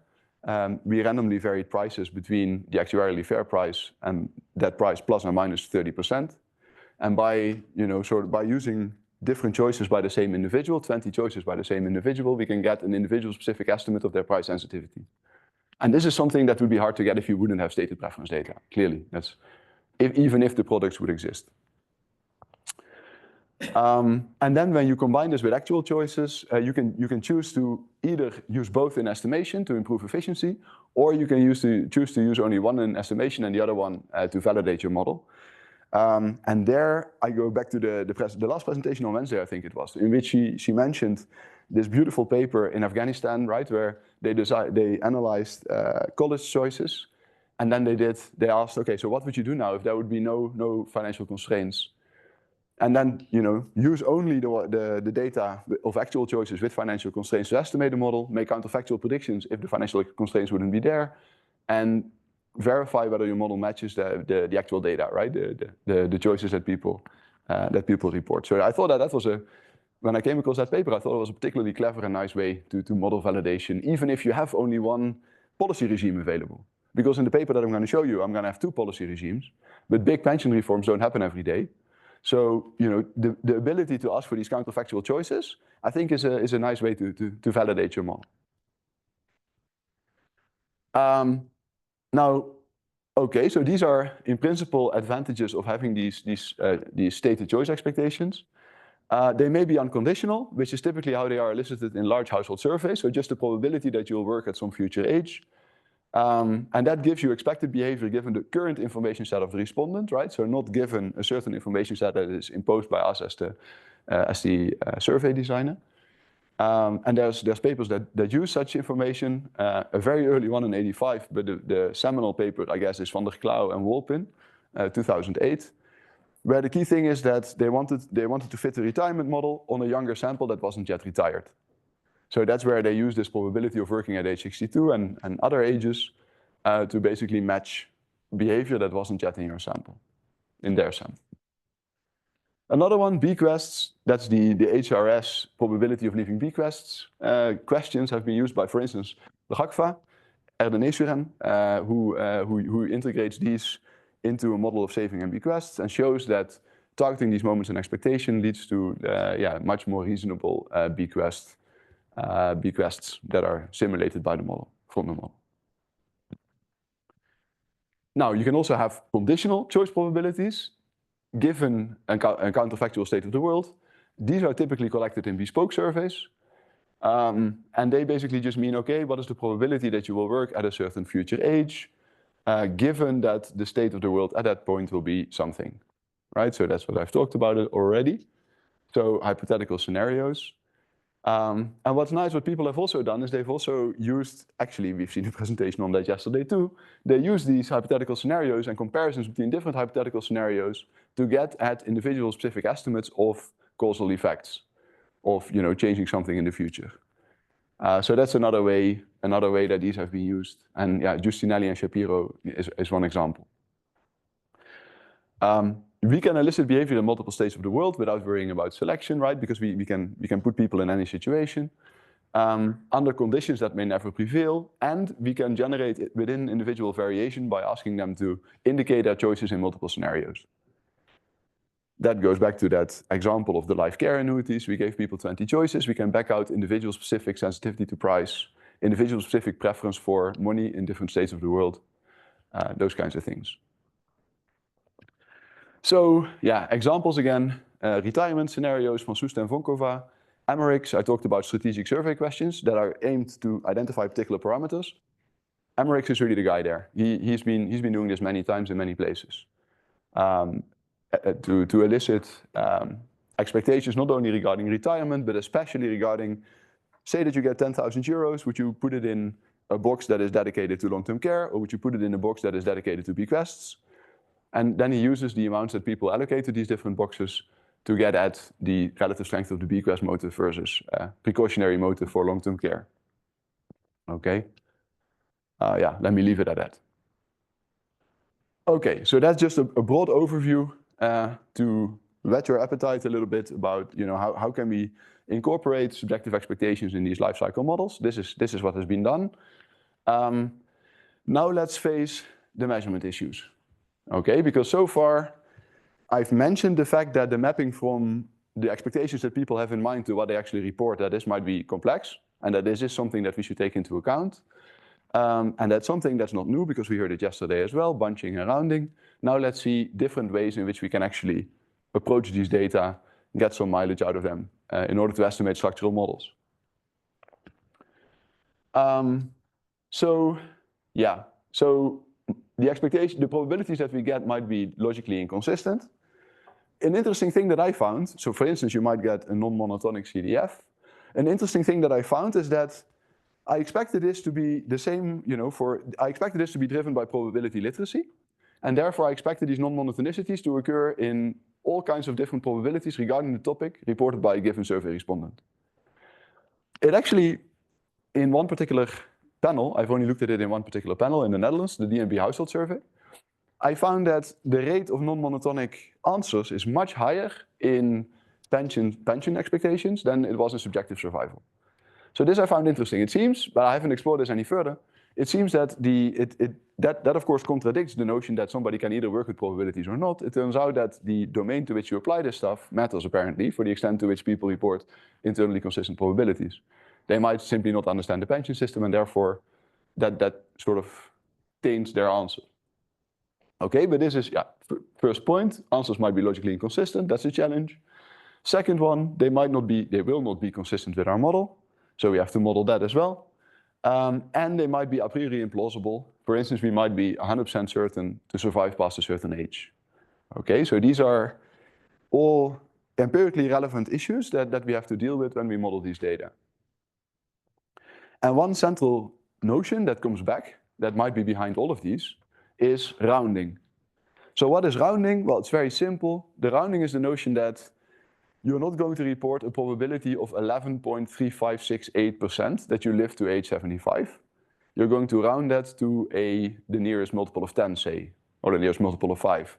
we randomly varied prices between the actuarially fair price and that price plus or minus 30%. And by using different choices by the same individual, 20 choices by the same individual, we can get an individual-specific estimate of their price sensitivity. And this is something that would be hard to get if you wouldn't have stated preference data, clearly. That's even if the products would exist. And then when you combine this with actual choices, you can choose to either use both in estimation to improve efficiency, or you can choose to use only one in estimation and the other one to validate your model. And there I go back to the last presentation on Wednesday, I think it was, in which she mentioned this beautiful paper in Afghanistan, right, where they analyzed college choices, and then they asked, okay, so what would you do now if there would be no financial constraints? And then use only the data of actual choices with financial constraints to estimate the model, make counterfactual predictions if the financial constraints wouldn't be there, and verify whether your model matches the actual data, right? The choices that people report. So I thought that was when I came across that paper, I thought it was a particularly clever and nice way to model validation, even if you have only one policy regime available. Because in the paper that I'm going to show you, I'm going to have two policy regimes, but big pension reforms don't happen every day. So the ability to ask for these counterfactual choices, I think, is a nice way to validate your model. Now, okay, so these are in principle advantages of having these stated choice expectations. They may be unconditional, which is typically how they are elicited in large household surveys. So just the probability that you'll work at some future age. And that gives you expected behavior given the current information set of the respondent, right? So not given a certain information set that is imposed by us as the survey designer. And there's papers that use such information. A very early one in '85, but the seminal paper, I guess, is Van der Klauw and Wolpin, 2008, where the key thing is that they wanted to fit the retirement model on a younger sample that wasn't yet retired. So that's where they use this probability of working at age 62 and other ages to basically match behavior that wasn't yet in their sample. Another one, bequests, that's the HRS probability of leaving bequests. Questions have been used by, for instance, Rakva, Erdenesuren, who integrates these into a model of saving and bequests and shows that targeting these moments in expectation leads to much more reasonable bequests that are simulated by the model, from the model. Now, you can also have conditional choice probabilities given a counterfactual state of the world. These are typically collected in bespoke surveys. And they basically just mean, okay, what is the probability that you will work at a certain future age, given that the state of the world at that point will be something, right? So that's what I've talked about it already. So hypothetical scenarios. And what's nice, what people have also done is they've also used, actually we've seen a presentation on that yesterday too, they use these hypothetical scenarios and comparisons between different hypothetical scenarios to get at individual specific estimates of causal effects, of changing something in the future. So that's another way that these have been used. And yeah, Giustinelli and Shapiro is one example. We can elicit behavior in multiple states of the world without worrying about selection, right? Because we can put people in any situation. under conditions that may never prevail, and we can generate it within individual variation by asking them to indicate their choices in multiple scenarios. That goes back to that example of the life care annuities. We gave people 20 choices. We can back out individual specific sensitivity to price, individual specific preference for money in different states of the world, those kinds of things. So yeah, examples again, retirement scenarios from Soest and Vonkova. Americs, I talked about strategic survey questions that are aimed to identify particular parameters. Americs is really the guy there. He's been doing this many times in many places. To elicit expectations not only regarding retirement, but especially regarding, say that you get 10,000 euros, would you put it in a box that is dedicated to long-term care, or would you put it in a box that is dedicated to bequests? And then he uses the amounts that people allocate to these different boxes to get at the relative strength of the bequest motive versus precautionary motive for long-term care. Okay. Yeah, let me leave it at that. Okay, so that's just a broad overview to whet your appetite a little bit about, how can we incorporate subjective expectations in these life cycle models. This is what has been done. Now let's face the measurement issues. Okay, because so far I've mentioned the fact that the mapping from the expectations that people have in mind to what they actually report, that this might be complex, and that this is something that we should take into account. And that's something that's not new because we heard it yesterday as well, bunching and rounding. Now let's see different ways in which we can actually approach these data, get some mileage out of them in order to estimate structural models. So the probabilities that we get might be logically inconsistent. An interesting thing that I found, so for instance, you might get a non-monotonic CDF. An interesting thing that I found is that I expected this to be the same, I expected this to be driven by probability literacy. And therefore I expected these non-monotonicities to occur in all kinds of different probabilities regarding the topic reported by a given survey respondent. It actually, in one particular panel, I've only looked at it in one particular panel in the Netherlands, the DNB household survey. I found that the rate of non-monotonic answers is much higher in pension expectations than it was in subjective survival. So this I found interesting. It seems, but I haven't explored this any further, it seems that that of course contradicts the notion that somebody can either work with probabilities or not. It turns out that the domain to which you apply this stuff matters apparently for the extent to which people report internally consistent probabilities. They might simply not understand the pension system and therefore that sort of taints their answer. Okay, but this is, first point, answers might be logically inconsistent, that's a challenge. Second one, they will not be consistent with our model. So we have to model that as well. And they might be a priori implausible. For instance, we might be 100% certain to survive past a certain age. Okay, so these are all empirically relevant issues that we have to deal with when we model these data. And one central notion that comes back, that might be behind all of these, is rounding. So what is rounding? Well, it's very simple. The rounding is the notion that you're not going to report a probability of 11.3568% that you live to age 75. You're going to round that to the nearest multiple of 10, say, or the nearest multiple of 5.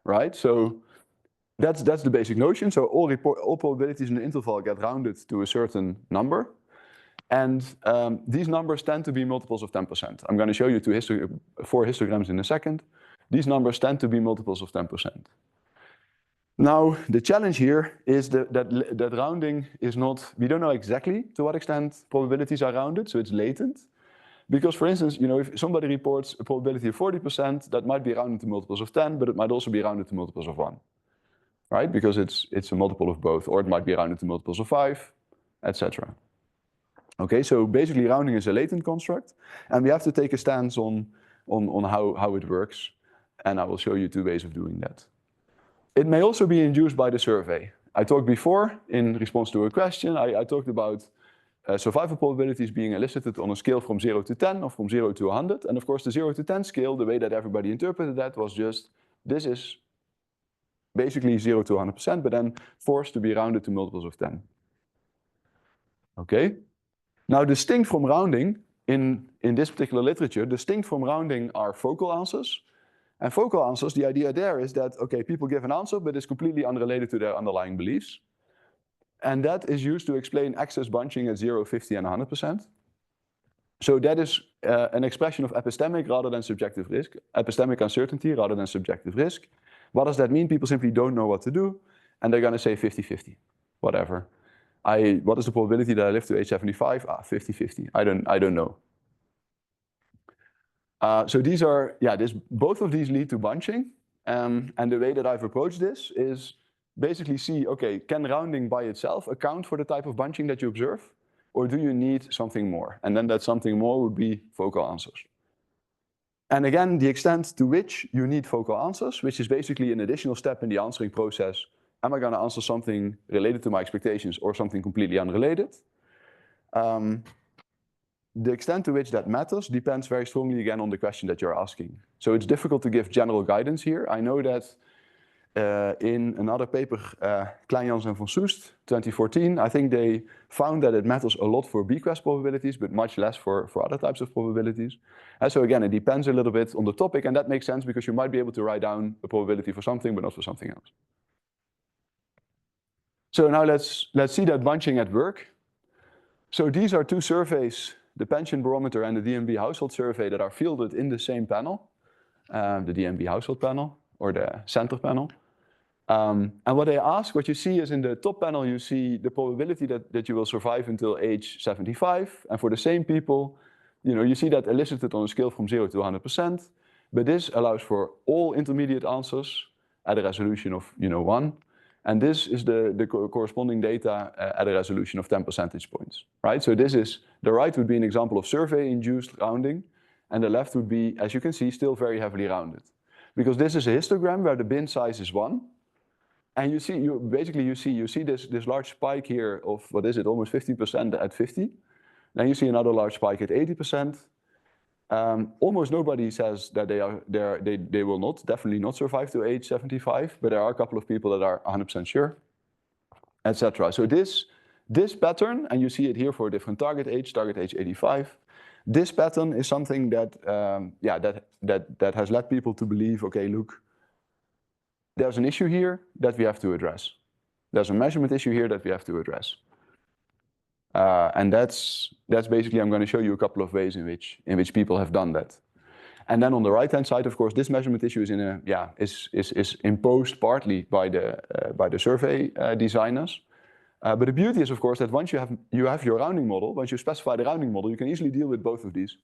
Right? So that's the basic notion. So all probabilities in the interval get rounded to a certain number. And these numbers tend to be multiples of 10%. I'm going to show you 4 histograms in a second. These numbers tend to be multiples of 10%. Now, the challenge here is that rounding is not, we don't know exactly to what extent probabilities are rounded, so it's latent. Because for instance, if somebody reports a probability of 40%, that might be rounded to multiples of 10, but it might also be rounded to multiples of 1. Right? Because it's a multiple of both, or it might be rounded to multiples of 5, etc. Okay, so basically rounding is a latent construct, and we have to take a stance on how it works, and I will show you 2 ways of doing that. It may also be induced by the survey. I talked before, in response to a question, I talked about survival probabilities being elicited on a scale from 0 to 10 or from 0 to 100. And of course, the 0 to 10 scale, the way that everybody interpreted that was just, this is basically 0 to 100%, but then forced to be rounded to multiples of 10. Okay? Now, distinct from rounding, in this particular literature, distinct from rounding are focal answers. And focal answers, the idea there is that, okay, people give an answer, but it's completely unrelated to their underlying beliefs. And that is used to explain excess bunching at 0, 50, and 100%. So that is an expression of epistemic rather than subjective risk, epistemic uncertainty rather than subjective risk. What does that mean? People simply don't know what to do, and they're going to say 50-50, whatever. What is the probability that I live to age 75? 50-50. I don't know. So these are, both of these lead to bunching. And the way that I've approached this is basically see, okay, can rounding by itself account for the type of bunching that you observe? Or do you need something more? And then that something more would be focal answers. And again, the extent to which you need focal answers, which is basically an additional step in the answering process. Am I going to answer something related to my expectations or something completely unrelated? The extent to which that matters depends very strongly again on the question that you're asking. So it's difficult to give general guidance here. I know that in another paper, Kleinjans and von Soest, 2014, I think they found that it matters a lot for bequest probabilities, but much less for other types of probabilities. And so again, it depends a little bit on the topic, and that makes sense because you might be able to write down a probability for something, but not for something else. So now let's see that bunching at work. So these are two surveys, the pension barometer and the DNB household survey, that are fielded in the same panel, the DNB household panel or the center panel. And what they ask, what you see is in the top panel, you see the probability that you will survive until age 75. And for the same people, you see that elicited on a scale from 0 to 100%. But this allows for all intermediate answers at a resolution of 1. And this is the corresponding data at a resolution of 10 percentage points, right? So this is, the right would be an example of survey-induced rounding, and the left would be, as you can see, still very heavily rounded. Because this is a histogram where the bin size is 1. And you see this large spike here of, what is it, almost 50% at 50. Then you see another large spike at 80%. Almost nobody says that they will definitely not survive to age 75, but there are a couple of people that are 100% sure, etc. So this pattern, and you see it here for a different target age 85. This pattern is something that that has led people to believe, okay, look, there's an issue here that we have to address. There's a measurement issue here that we have to address. And that's basically, I'm going to show you a couple of ways in which people have done that. And then on the right-hand side, of course, this measurement issue is imposed partly by the survey designers. But the beauty is, of course, that once you have your rounding model, once you specify the rounding model, you can easily deal with both of these.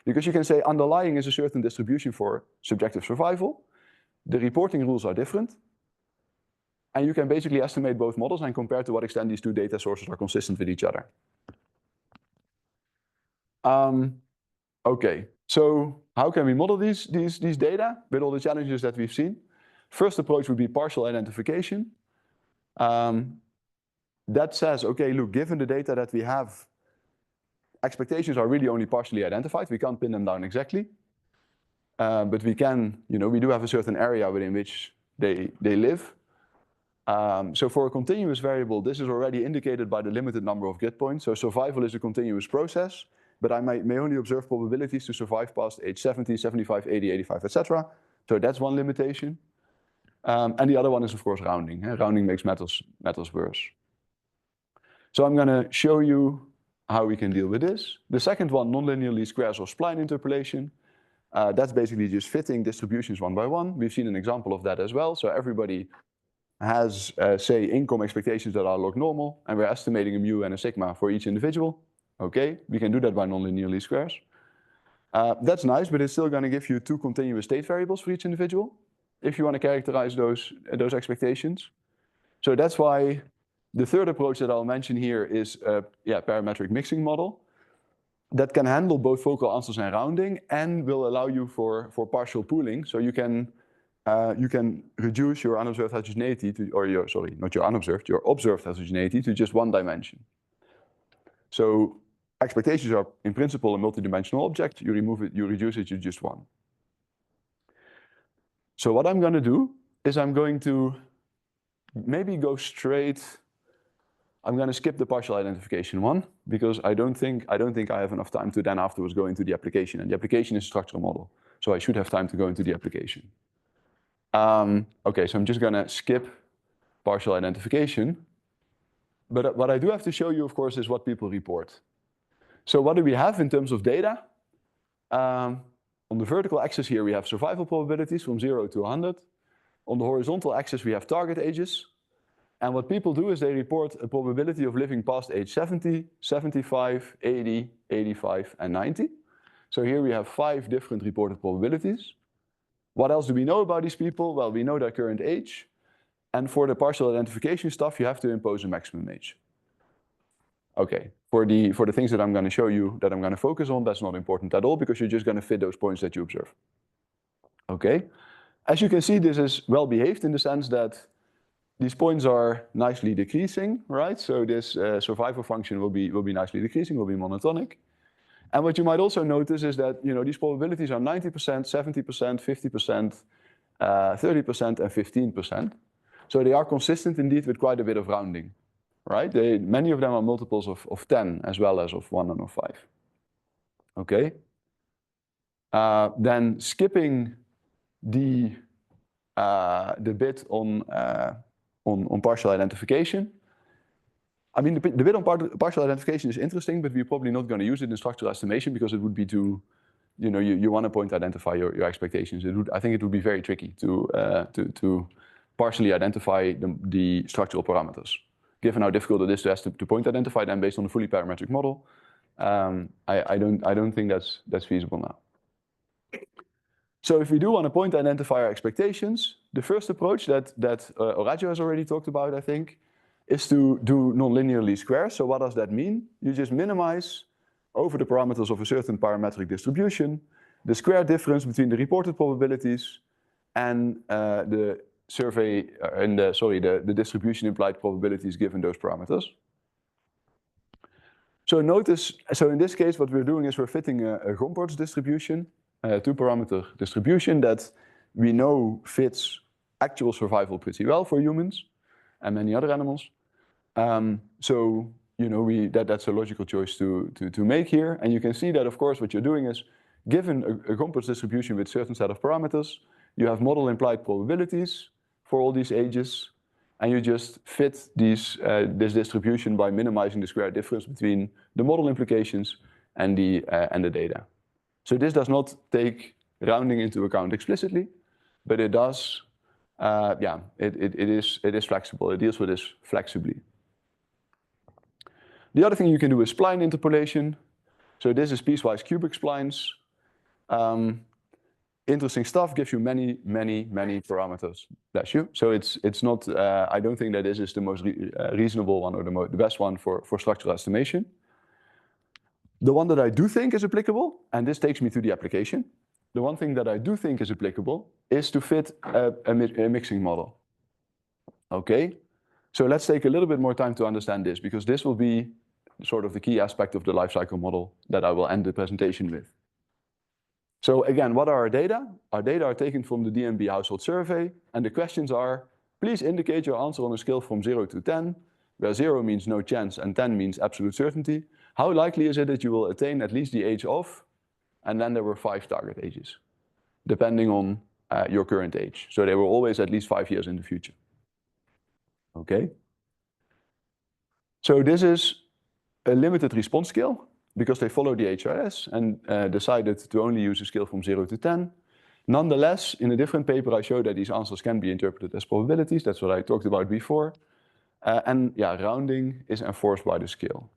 Because you can say underlying is a certain distribution for subjective survival. The reporting rules are different. And you can basically estimate both models and compare to what extent these two data sources are consistent with each other. Okay, so how can we model these data with all the challenges that we've seen? First approach would be partial identification. That says, okay, look, given the data that we have, expectations are really only partially identified. We can't pin them down exactly. But we can, we do have a certain area within which they live. So for a continuous variable, this is already indicated by the limited number of grid points. So survival is a continuous process, but I may only observe probabilities to survive past age 70, 75, 80, 85, etc. So that's one limitation. And the other one is, of course, rounding. Rounding makes matters worse. So I'm going to show you how we can deal with this. The second one, nonlinear least squares or spline interpolation. That's basically just fitting distributions one by one. We've seen an example of that as well. So everybody has, say, income expectations that are log normal, and we're estimating a mu and a sigma for each individual. Okay, we can do that by nonlinear least squares. That's nice, but it's still going to give you two continuous state variables for each individual if you want to characterize those expectations. So that's why the third approach that I'll mention here is a parametric mixing model that can handle both focal answers and rounding and will allow you for partial pooling. So you can reduce your unobserved heterogeneity to, your observed heterogeneity to just one dimension. So expectations are in principle a multidimensional object. You reduce it to just one. So what I'm going to do is I'm going to maybe go straight. I'm going to skip the partial identification one because I don't think I have enough time to then afterwards go into the application. And the application is a structural model, so I should have time to go into the application. Okay, so I'm just going to skip partial identification. But what I do have to show you, of course, is what people report. So what do we have in terms of data? On the vertical axis here, we have survival probabilities from 0 to 100. On the horizontal axis, we have target ages. And what people do is they report a probability of living past age 70, 75, 80, 85, and 90. So here we have 5 different reported probabilities. What else do we know about these people? Well, we know their current age. And for the partial identification stuff, you have to impose a maximum age. Okay, for the things that I'm going to show you, that I'm going to focus on, that's not important at all, because you're just going to fit those points that you observe. Okay, as you can see, this is well behaved in the sense that these points are nicely decreasing, right? So this survival function will be nicely decreasing, will be monotonic. And what you might also notice is that these probabilities are 90%, 70%, 50%, 30%, and 15%. So they are consistent indeed with quite a bit of rounding, right? Many of them are multiples of 10 as well as of 1 and of 5. Okay. Then skipping the bit on partial identification. I mean, the bit on partial identification is interesting, but we're probably not going to use it in structural estimation because it would be too, you want to point identify your expectations. I think it would be very tricky to partially identify the structural parameters. Given how difficult it is to point identify them based on a fully parametric model, I don't think that's feasible now. So if we do want to point identify our expectations, the first approach that Horacio has already talked about, I think, is to do nonlinear least squares. So what does that mean? You just minimize over the parameters of a certain parametric distribution the square difference between the reported probabilities and the distribution implied probabilities given those parameters. So notice, in this case, what we're doing is we're fitting a Gompertz distribution, a 2-parameter distribution that we know fits actual survival pretty well for humans and many other animals. So that's a logical choice to make here. And you can see that, of course, what you're doing is given a Gompertz distribution with a certain set of parameters, you have model implied probabilities for all these ages, and you just fit this distribution by minimizing the square difference between the model implications and the data. So this does not take rounding into account explicitly, but it does. It is flexible. It deals with this flexibly. The other thing you can do is spline interpolation. So this is piecewise cubic splines. Interesting stuff, gives you many parameters. Bless you. So it's not. I don't think that this is the most reasonable one or the best one for structural estimation. The one that I do think is applicable, and this takes me to the application. The one thing that I do think is applicable is to fit a mixing model. Okay, so let's take a little bit more time to understand this, because this will be sort of the key aspect of the life cycle model that I will end the presentation with. So again, what are our data? Our data are taken from the DNB household survey, and the questions are, please indicate your answer on a scale from 0 to 10, where 0 means no chance and 10 means absolute certainty. How likely is it that you will attain at least the age of? And then there were 5 target ages, depending on your current age. So they were always at least 5 years in the future. Okay. So this is a limited response scale, because they followed the HRS and decided to only use a scale from 0 to 10. Nonetheless, in a different paper, I showed that these answers can be interpreted as probabilities. That's what I talked about before. Rounding is enforced by the scale.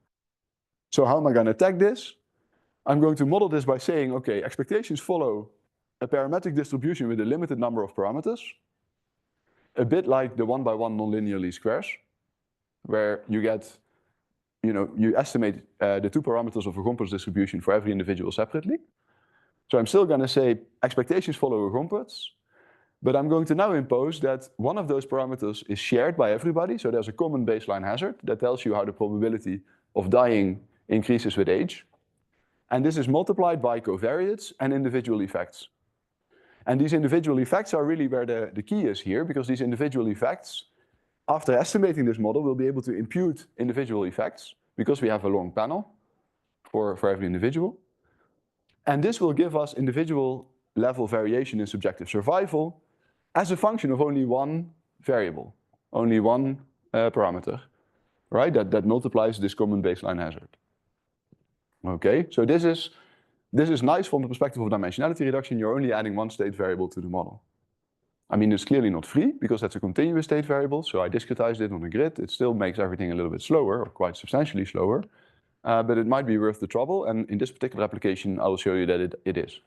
So how am I going to attack this? I'm going to model this by saying, okay, expectations follow a parametric distribution with a limited number of parameters, a bit like the 1-by-1 nonlinear least squares, where you get, you estimate the 2 parameters of a Gompertz distribution for every individual separately. So I'm still going to say expectations follow a Gompertz, but I'm going to now impose that one of those parameters is shared by everybody. So there's a common baseline hazard that tells you how the probability of dying increases with age. And this is multiplied by covariates and individual effects. And these individual effects are really where the key is here, because these individual effects, after estimating this model, we'll be able to impute individual effects because we have a long panel for every individual. And this will give us individual level variation in subjective survival as a function of only one variable, only one parameter. right? That multiplies this common baseline hazard. Okay, so this is nice from the perspective of dimensionality reduction. You're only adding one state variable to the model. I mean, it's clearly not free because that's a continuous state variable. So I discretized it on a grid. It still makes everything a little bit slower, or quite substantially slower. But it might be worth the trouble. And in this particular application, I will show you that it is.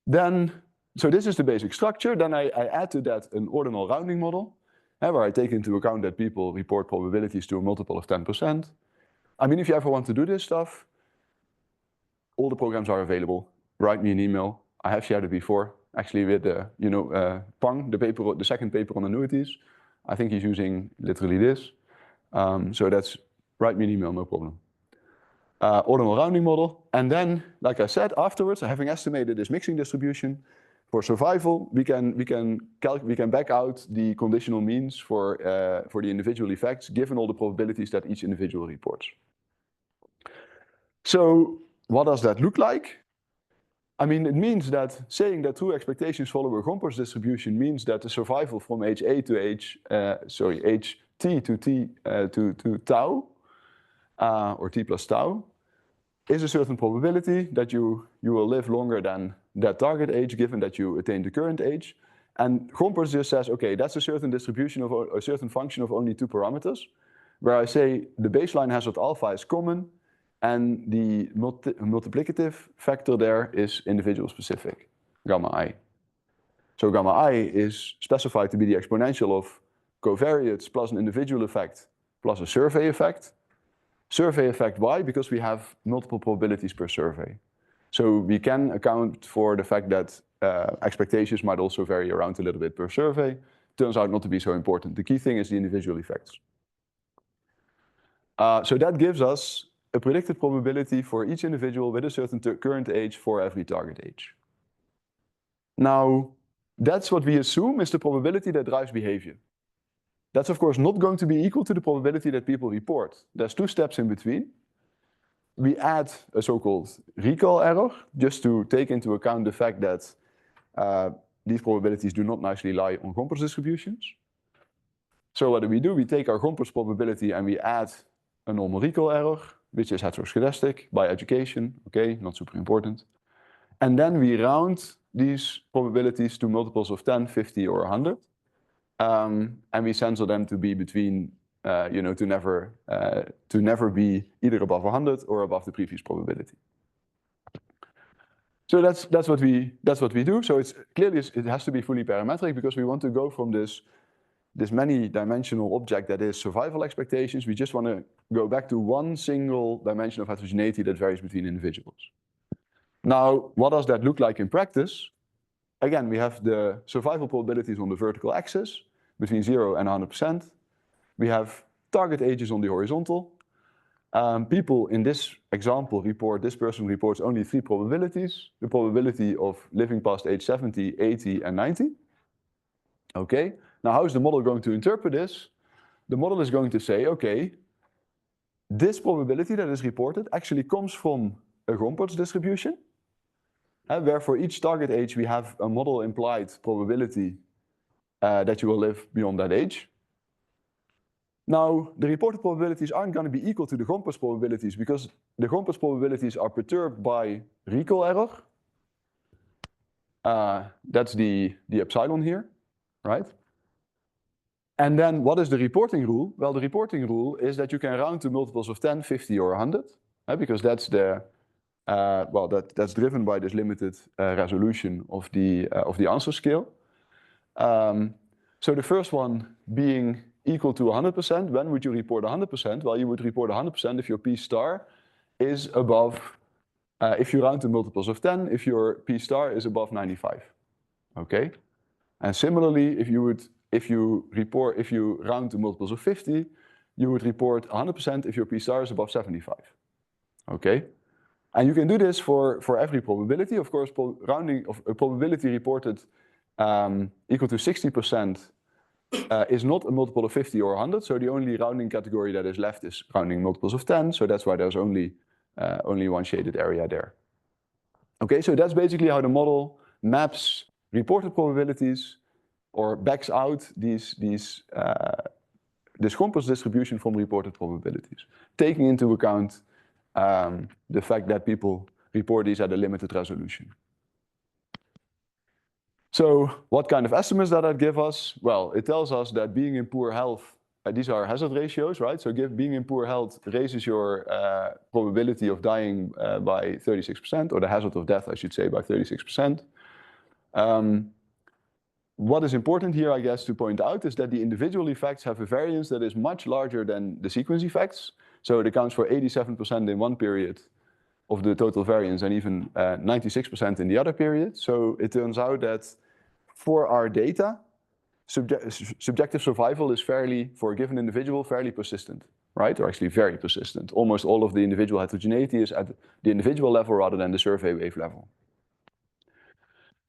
Then, so this is the basic structure. Then I add to that an ordinal rounding model, where I take into account that people report probabilities to a multiple of 10%. I mean, if you ever want to do this stuff, all the programs are available. Write me an email. I have shared it before, actually with Pang, the second paper on annuities. I think he's using literally this. So that's, write me an email, no problem. Ordinal rounding model. And then, like I said, afterwards, having estimated this mixing distribution, for survival, we can back out the conditional means for the individual effects, given all the probabilities that each individual reports. So what does that look like? I mean, it means that saying that true expectations follow a Gompers distribution means that the survival from HA to HT to T to tau, or T plus tau, is a certain probability that you will live longer than that target age, given that you attain the current age. And Gompers just says, okay, that's a certain distribution of a certain function of only two parameters, where I say the baseline hazard alpha is common, and the multiplicative factor there is individual specific, gamma I. So gamma I is specified to be the exponential of covariates plus an individual effect plus a survey effect. Survey effect, why? Because we have multiple probabilities per survey. So we can account for the fact that expectations might also vary around a little bit per survey. Turns out not to be so important. The key thing is the individual effects. So that gives us a predicted probability for each individual with a certain current age for every target age. Now, that's what we assume is the probability that drives behavior. That's of course not going to be equal to the probability that people report. There's two steps in between. We add a so-called recall error, just to take into account the fact that these probabilities do not nicely lie on Gompers distributions. So what do? We take our Gompers probability and we add a normal recall error, which is heteroscedastic by education, okay, not super important. And then we round these probabilities to multiples of 10, 50, or 100. And we censor them to be between, to never be either above 100 or above the previous probability. So that's what we do. So it's clearly it has to be fully parametric because we want to go from this many-dimensional object that is survival expectations. We just want to go back to one single dimension of heterogeneity that varies between individuals. Now, what does that look like in practice? Again, we have the survival probabilities on the vertical axis between 0 and 100%. We have target ages on the horizontal. People in this example this person reports only 3 probabilities: the probability of living past age 70, 80, and 90. Okay, now how is the model going to interpret this? The model is going to say, okay, this probability that is reported actually comes from a Gompers distribution, where for each target age we have a model implied probability that you will live beyond that age. Now, the reported probabilities aren't going to be equal to the Gompers probabilities because the Gompers probabilities are perturbed by recall error. That's the epsilon here, right? And then what is the reporting rule? Well, the reporting rule is that you can round to multiples of 10, 50, or 100, because that's that's driven by this limited resolution of the answer scale. So the first one being equal to 100%, when would you report 100%? Well, you would report 100% if your P star is above, if you round to multiples of 10, if your P star is above 95, okay? And similarly, if you round to multiples of 50, you would report 100% if your P star is above 75, okay? And you can do this for every probability. Of course, rounding of a probability reported equal to 60% is not a multiple of 50 or 100. So the only rounding category that is left is rounding multiples of 10. So that's why there's only one shaded area there. Okay, so that's basically how the model maps reported probabilities or backs out these this composite distribution from reported probabilities, taking into account the fact that people report these at a limited resolution. So what kind of estimates does that give us? Well, it tells us that being in poor health, these are hazard ratios, right? So being in poor health raises your probability of dying by 36%, or the hazard of death, I should say, by 36%. What is important here, I guess, to point out is that the individual effects have a variance that is much larger than the sequence effects. So it accounts for 87% in one period of the total variance and even 96% in the other period. So it turns out that for our data, subjective survival is fairly, for a given individual, fairly persistent, right? Or actually very persistent. Almost all of the individual heterogeneity is at the individual level rather than the survey wave level.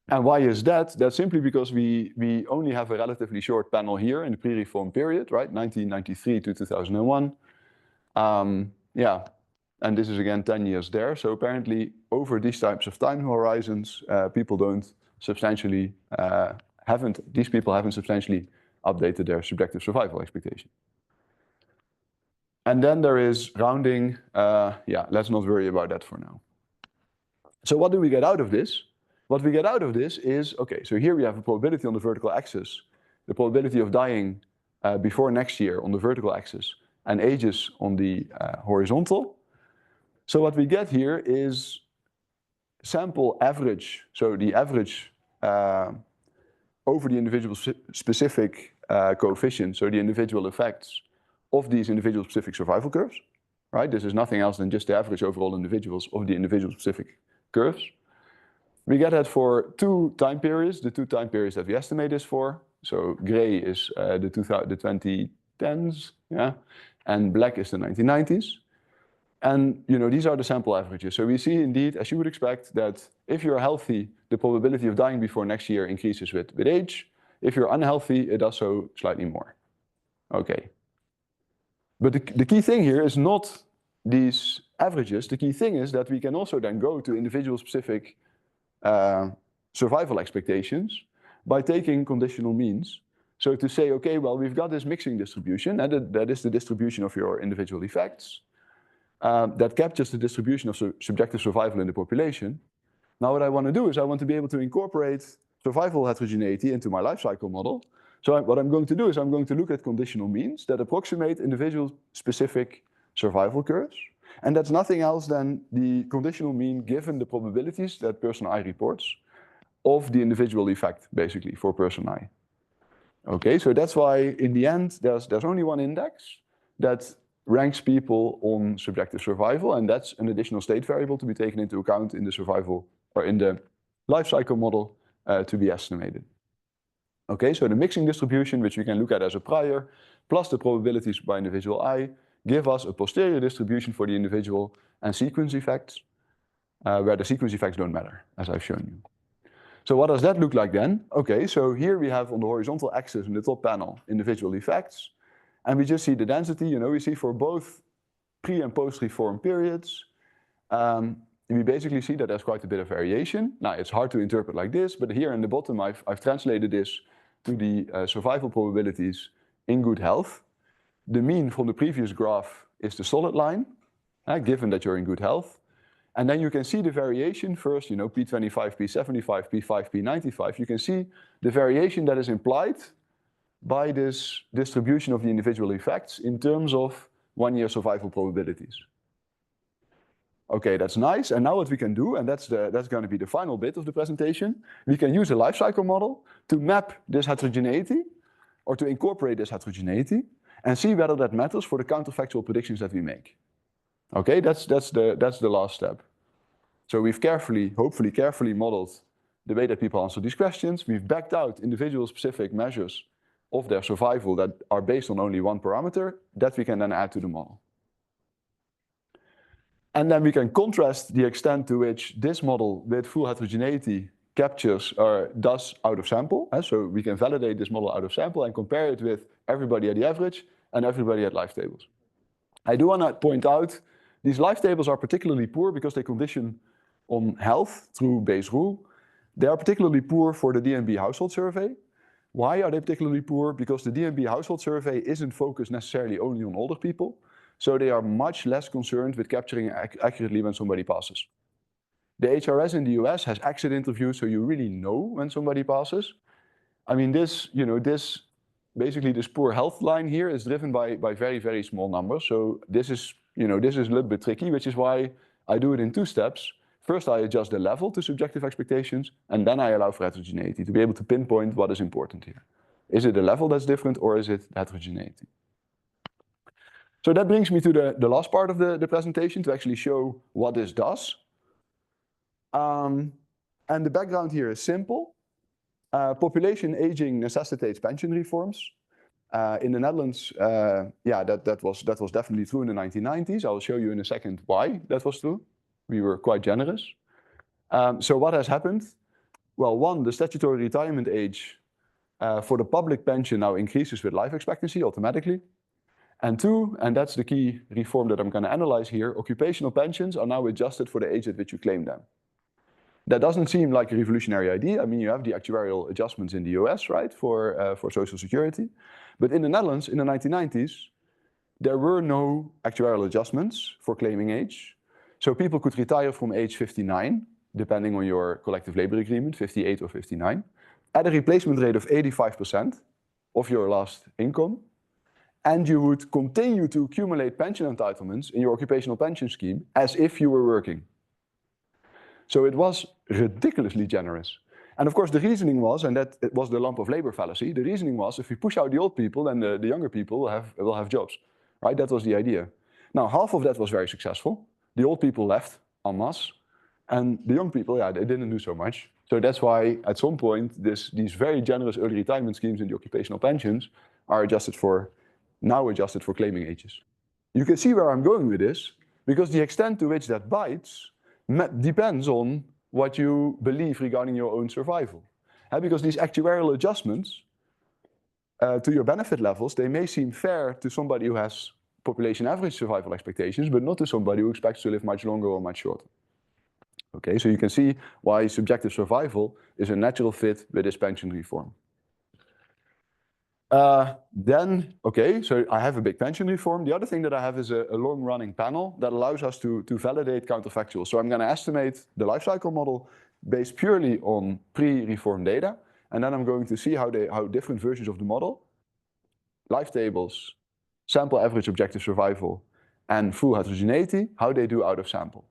And why is that? That's simply because we only have a relatively short panel here in the pre-reform period, right? 1993 to 2001. Yeah, and this is again 10 years there. So apparently over these types of time horizons, people don't substantially, these people haven't substantially updated their subjective survival expectation. And then there is rounding. Yeah, let's not worry about that for now. So what do we get out of this? What we get out of this is, okay, so here we have a probability on the vertical axis, the probability of dying before next year on the vertical axis, and ages on the horizontal. So what we get here is sample average, so the average over the individual specific coefficient, so the individual effects of these individual specific survival curves, right? This is nothing else than just the average over all individuals of the individual specific curves. We get that for two time periods, the two time periods that we estimate this for. So gray is the 2010s, yeah, and black is the 1990s. And these are the sample averages. So we see indeed, as you would expect, that if you're healthy, the probability of dying before next year increases with age. If you're unhealthy, it does so slightly more. Okay. But the key thing here is not these averages. The key thing is that we can also then go to individual specific survival expectations by taking conditional means. So to say, okay, well, we've got this mixing distribution, and that is the distribution of your individual effects. That captures the distribution of subjective survival in the population. Now what I want to do is I want to be able to incorporate survival heterogeneity into my life cycle model. So what I'm going to do is I'm going to look at conditional means that approximate individual specific survival curves. And that's nothing else than the conditional mean given the probabilities that person I reports of the individual effect, basically, for person I. Okay, so that's why in the end there's only one index that ranks people on subjective survival, and that's an additional state variable to be taken into account in the survival or in the life cycle model to be estimated. Okay, so the mixing distribution, which we can look at as a prior, plus the probabilities by individual I, give us a posterior distribution for the individual and sequence effects, where the sequence effects don't matter, as I've shown you. So what does that look like then? Okay, so here we have on the horizontal axis in the top panel individual effects, and we just see the density, we see for both pre- and post-reform periods. We basically see that there's quite a bit of variation. Now, it's hard to interpret like this, but here in the bottom, I've translated this to the survival probabilities in good health. The mean from the previous graph is the solid line, given that you're in good health. And then you can see the variation first, P25, P75, P5, P95. You can see the variation that is implied by this distribution of the individual effects in terms of 1 year survival probabilities. Okay, that's nice. And now what we can do, and that's going to be the final bit of the presentation, we can use a life cycle model to map this heterogeneity or to incorporate this heterogeneity and see whether that matters for the counterfactual predictions that we make. Okay, that's the last step. So we've hopefully carefully modeled the way that people answer these questions. We've backed out individual specific measures of their survival that are based on only one parameter that we can then add to the model. And then we can contrast the extent to which this model with full heterogeneity captures or does out of sample. So we can validate this model out of sample and compare it with everybody at the average and everybody at life tables. I do want to point out these life tables are particularly poor because they condition on health through Bayes' rule. They are particularly poor for the DNB household survey. Why are they particularly poor? Because the DNB household survey isn't focused necessarily only on older people, so they are much less concerned with capturing accurately when somebody passes. The HRS in the US has exit interviews, so you really know when somebody passes. I mean, basically this poor health line here is driven by very, very small numbers. So this is a little bit tricky, which is why I do it in two steps. First, I adjust the level to subjective expectations, and then I allow for heterogeneity to be able to pinpoint what is important here. Is it the level that's different, or is it heterogeneity? So that brings me to the last part of the presentation, to actually show what this does. And the background here is simple. Population aging necessitates pension reforms. In the Netherlands, that was definitely true in the 1990s. I will show you in a second why that was true. We were quite generous. So what has happened? Well, one, the statutory retirement age for the public pension now increases with life expectancy automatically. And two, and that's the key reform that I'm going to analyze here, occupational pensions are now adjusted for the age at which you claim them. That doesn't seem like a revolutionary idea. I mean, you have the actuarial adjustments in the US, right, for Social Security. But in the Netherlands, in the 1990s, there were no actuarial adjustments for claiming age. So people could retire from age 59, depending on your collective labor agreement, 58 or 59, at a replacement rate of 85% of your last income. And you would continue to accumulate pension entitlements in your occupational pension scheme as if you were working. So it was ridiculously generous. And of course, the reasoning was, and that it was the lump of labor fallacy, the reasoning was if we push out the old people, then the younger people will have jobs, right? That was the idea. Now, half of that was very successful. The old people left en masse, and the young people, yeah, they didn't do so much. So that's why at some point, these very generous early retirement schemes in the occupational pensions are now adjusted for claiming ages. You can see where I'm going with this, because the extent to which that bites depends on what you believe regarding your own survival. Because these actuarial adjustments to your benefit levels, they may seem fair to somebody who has population average survival expectations, but not to somebody who expects to live much longer or much shorter. Okay, so you can see why subjective survival is a natural fit with this pension reform. So I have a big pension reform. The other thing that I have is a long-running panel that allows us to validate counterfactuals. So I'm going to estimate the life cycle model based purely on pre-reform data, and then I'm going to see how different versions of the model, life tables, sample average objective survival, and full heterogeneity, how they do out of sample.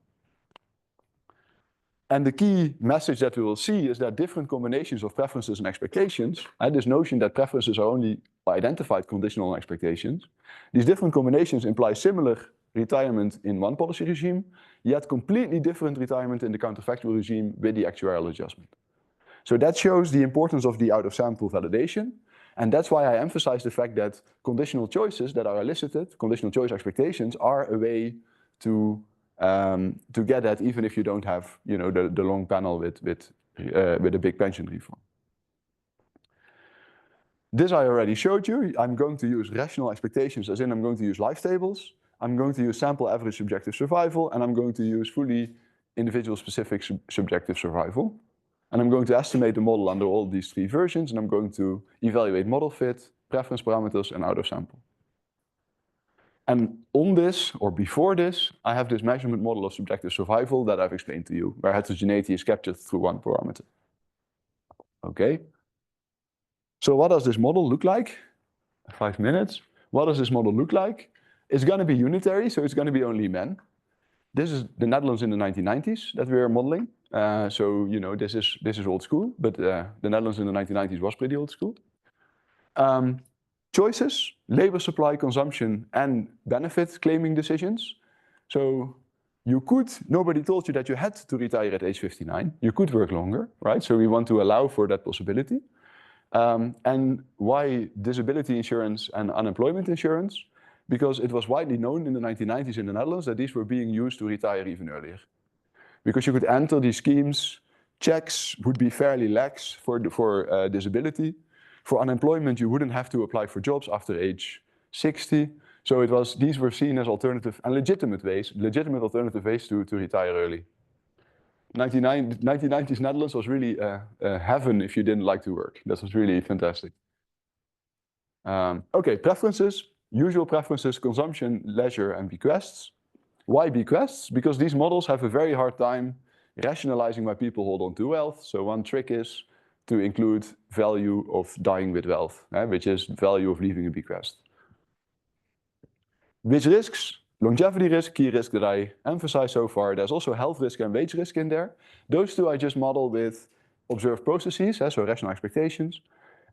And the key message that we will see is that different combinations of preferences and expectations, and this notion that preferences are only identified conditional on expectations, these different combinations imply similar retirement in one policy regime, yet completely different retirement in the counterfactual regime with the actuarial adjustment. So that shows the importance of the out-of-sample validation, and that's why I emphasize the fact that conditional choices that are elicited, conditional choice expectations, are a way to get that even if you don't have, the long panel with a big pension reform. This I already showed you. I'm going to use rational expectations, as in I'm going to use life tables. I'm going to use sample average subjective survival, and I'm going to use fully individual specific subjective survival. And I'm going to estimate the model under all these three versions, and I'm going to evaluate model fit, preference parameters, and out of sample. And on this, or before this, I have this measurement model of subjective survival that I've explained to you, where heterogeneity is captured through one parameter. Okay. So what does this model look like? 5 minutes. What does this model look like? It's going to be unitary, so it's going to be only men. This is the Netherlands in the 1990s that we're modeling. So, this is old school, but the Netherlands in the 1990s was pretty old school. Choices, labor supply, consumption, and benefit claiming decisions. So nobody told you that you had to retire at age 59. You could work longer, right? So we want to allow for that possibility. And why disability insurance and unemployment insurance? Because it was widely known in the 1990s in the Netherlands that these were being used to retire even earlier. Because you could enter these schemes, checks would be fairly lax for disability. For unemployment, you wouldn't have to apply for jobs after age 60. So these were seen as alternative and legitimate alternative ways to retire early. 1990s Netherlands was really heaven if you didn't like to work. That was really fantastic. Okay, preferences, usual preferences, consumption, leisure, and bequests. Why bequests? Because these models have a very hard time rationalizing why people hold on to wealth. So one trick is to include value of dying with wealth, which is value of leaving a bequest. Which risks? Longevity risk, key risk that I emphasized so far. There's also health risk and wage risk in there. Those two I just model with observed processes, so rational expectations.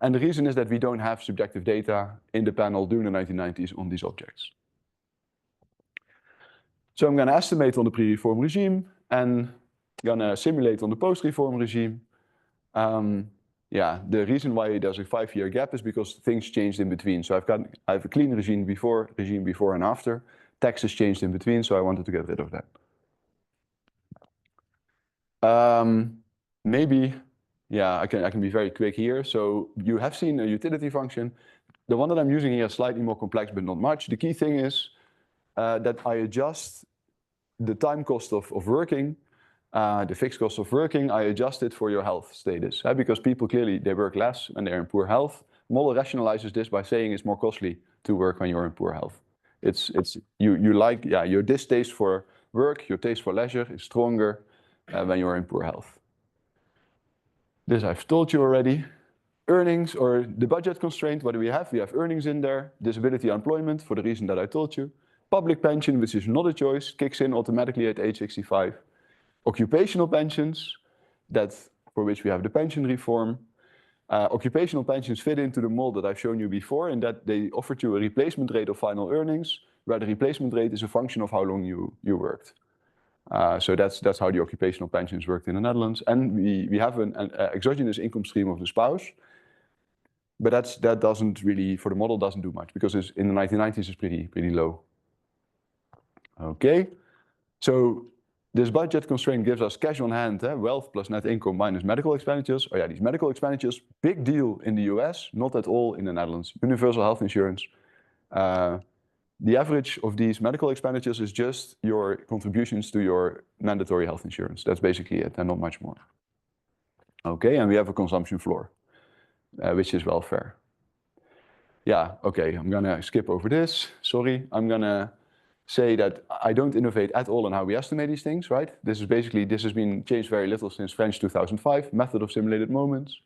And the reason is that we don't have subjective data in the panel during the 1990s on these objects. So I'm going to estimate on the pre-reform regime and going to simulate on the post-reform regime. The reason why there's a 5-year gap is because things changed in between. So I have a clean regime before and after. Taxes changed in between, so I wanted to get rid of that. I can be very quick here. So you have seen a utility function. The one that I'm using here is slightly more complex, but not much. The key thing is that I adjust the time cost of working, the fixed cost of working, I adjust it for your health status. Because people clearly, they work less and they're in poor health. Model rationalizes this by saying it's more costly to work when you're in poor health. Your distaste for work, your taste for leisure is stronger when you're in poor health. This I've told you already. Earnings or the budget constraint, what do we have? We have earnings in there, disability unemployment for the reason that I told you. Public pension, which is not a choice, kicks in automatically at age 65. Occupational pensions, for which we have the pension reform. Occupational pensions fit into the mold that I've shown you before in that they offered you a replacement rate of final earnings, where the replacement rate is a function of how long you worked. So that's how the occupational pensions worked in the Netherlands. And we have an exogenous income stream of the spouse, but that doesn't really, for the model, doesn't do much because in the 1990s it's pretty low. Okay, so this budget constraint gives us cash on hand, wealth plus net income minus medical expenditures. Oh yeah, these medical expenditures, big deal in the US, not at all in the Netherlands. Universal health insurance. The average of these medical expenditures is just your contributions to your mandatory health insurance. That's basically it, and not much more. Okay, and we have a consumption floor, which is welfare. Yeah, okay, I'm gonna skip over this. Sorry, I'm gonna say that I don't innovate at all in how we estimate these things, right? This has been changed very little since French 2005, method of simulated moments,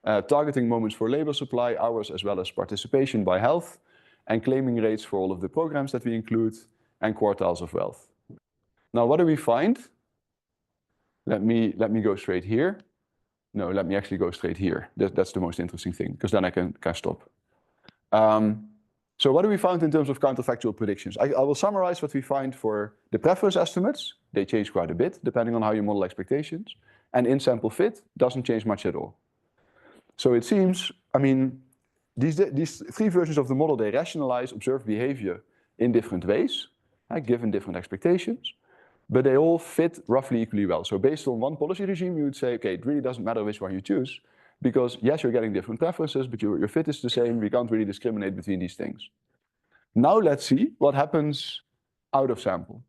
targeting moments for labor supply, hours, as well as participation by health, and claiming rates for all of the programs that we include, and quartiles of wealth. Now, what do we find? Let me go straight here. No, let me actually go straight here. That's the most interesting thing, because then I can stop. So what do we find in terms of counterfactual predictions? I will summarize what we find for the preference estimates. They change quite a bit, depending on how you model expectations. And in-sample fit doesn't change much at all. So it seems, these three versions of the model, they rationalize observed behavior in different ways, given different expectations, but they all fit roughly equally well. So based on one policy regime, you would say, okay, it really doesn't matter which one you choose, because yes, you're getting different preferences, but your fit is the same. We can't really discriminate between these things. Now let's see what happens out of sample.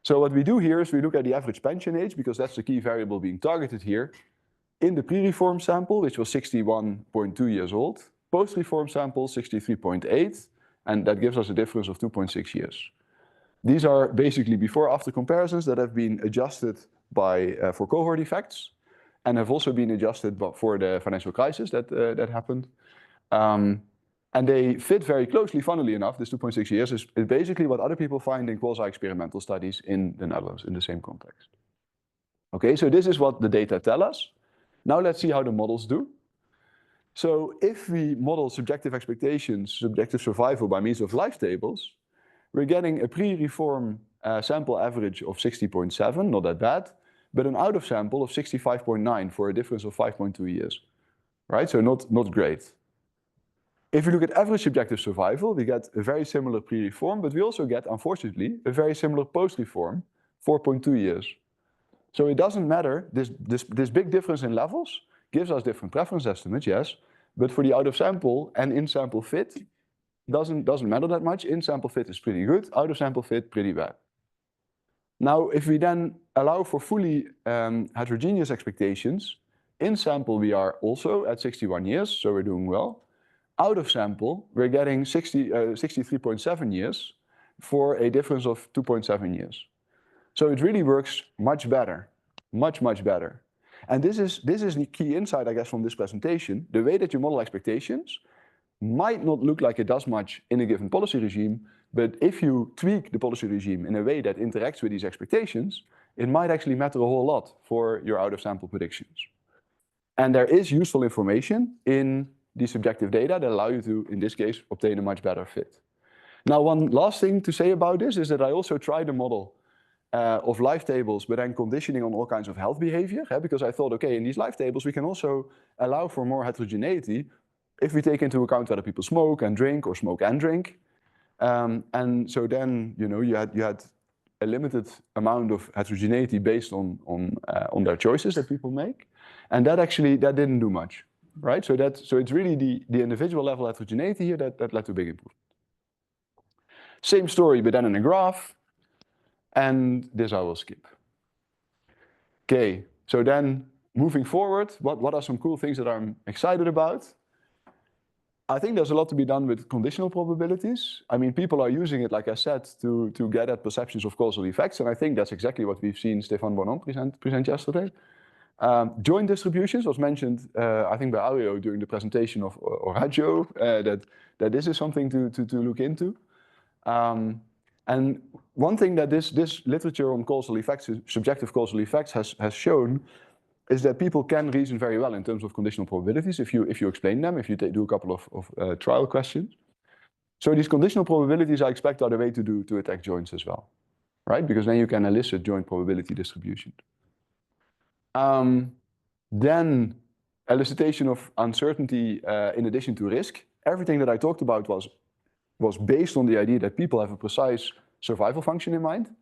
So what we do here is we look at the average pension age, because that's the key variable being targeted here. In the pre-reform sample, which was 61.2 years old, post-reform sample, 63.8, and that gives us a difference of 2.6 years. These are basically before-after comparisons that have been adjusted for cohort effects, and have also been adjusted for the financial crisis that happened. And they fit very closely, funnily enough, this 2.6 years is basically what other people find in quasi-experimental studies in the Netherlands in the same context. Okay, so this is what the data tell us. Now let's see how the models do. So if we model subjective expectations, subjective survival by means of life tables, we're getting a pre-reform sample average of 60.7, not that bad, but an out of sample of 65.9 for a difference of 5.2 years, right? So not great. If we look at average subjective survival, we get a very similar pre-reform, but we also get, unfortunately, a very similar post-reform, 4.2 years. So it doesn't matter, this big difference in levels gives us different preference estimates, yes, but for the out of sample and in sample fit, doesn't matter that much. In sample fit is pretty good, out of sample fit pretty bad. Now, if we then allow for fully heterogeneous expectations, in sample we are also at 61 years, so we're doing well. Out of sample, we're getting 63.7 years for a difference of 2.7 years. So it really works much better, much better. And this is the key insight, I guess, from this presentation. The way that you model expectations might not look like it does much in a given policy regime, but if you tweak the policy regime in a way that interacts with these expectations, it might actually matter a whole lot for your out-of-sample predictions. And there is useful information in the subjective data that allow you to, in this case, obtain a much better fit. Now, one last thing to say about this is that I also tried a model of life tables, but then conditioning on all kinds of health behavior, because I thought, okay, in these life tables, we can also allow for more heterogeneity if we take into account whether people smoke and drink or smoke and drink. And so then, you had a limited amount of heterogeneity based on their choices that people make. And that didn't do much, right? So it's really the individual level heterogeneity here that led to big improvement. Same story, but then in a graph. And this I will skip. Okay, so then moving forward, what are some cool things that I'm excited about? I think there's a lot to be done with conditional probabilities. I mean, people are using it, like I said, to get at perceptions of causal effects, and I think that's exactly what we've seen Stéphane Bonan present yesterday. Joint distributions was mentioned, I think, by Aureo during the presentation of Horaggio, that this is something to look into. And one thing that this literature on causal effects, subjective causal effects, has shown is that people can reason very well in terms of conditional probabilities if you explain them, if you do a couple of trial questions. So these conditional probabilities, I expect, are the way to attack joints as well, right? Because then you can elicit joint probability distribution. Then elicitation of uncertainty in addition to risk. Everything that I talked about was based on the idea that people have a precise survival function in mind.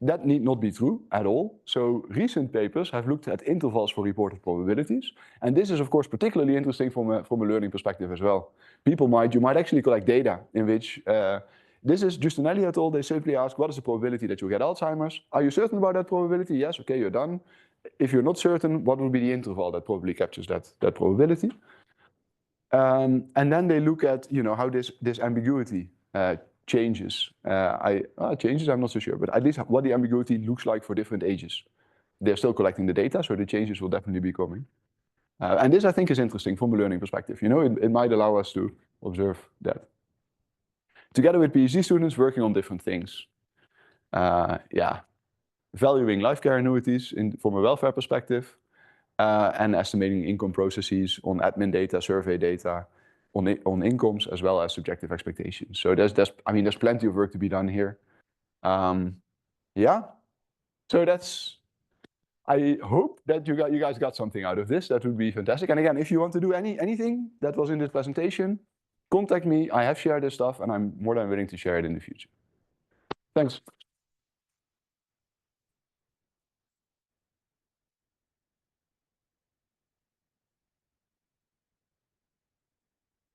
That need not be true at all. So recent papers have looked at intervals for reported probabilities. And this is, of course, particularly interesting from a learning perspective as well. You might actually collect data in which, this is Giustinelli et al. They simply ask, what is the probability that you get Alzheimer's? Are you certain about that probability? Yes, okay, you're done. If you're not certain, what will be the interval that probably captures that probability? And then they look at, how this ambiguity changes. Changes, I'm not so sure, but at least what the ambiguity looks like for different ages. They're still collecting the data, so the changes will definitely be coming. And this, I think, is interesting from a learning perspective. It might allow us to observe that. Together with PhD students working on different things. Valuing life care annuities from a welfare perspective, and estimating income processes on admin data, survey data, on incomes, as well as subjective expectations. So there's plenty of work to be done here. So I hope that you guys got something out of this. That would be fantastic. And again, if you want to do anything that was in this presentation, contact me. I have shared this stuff, and I'm more than willing to share it in the future. Thanks.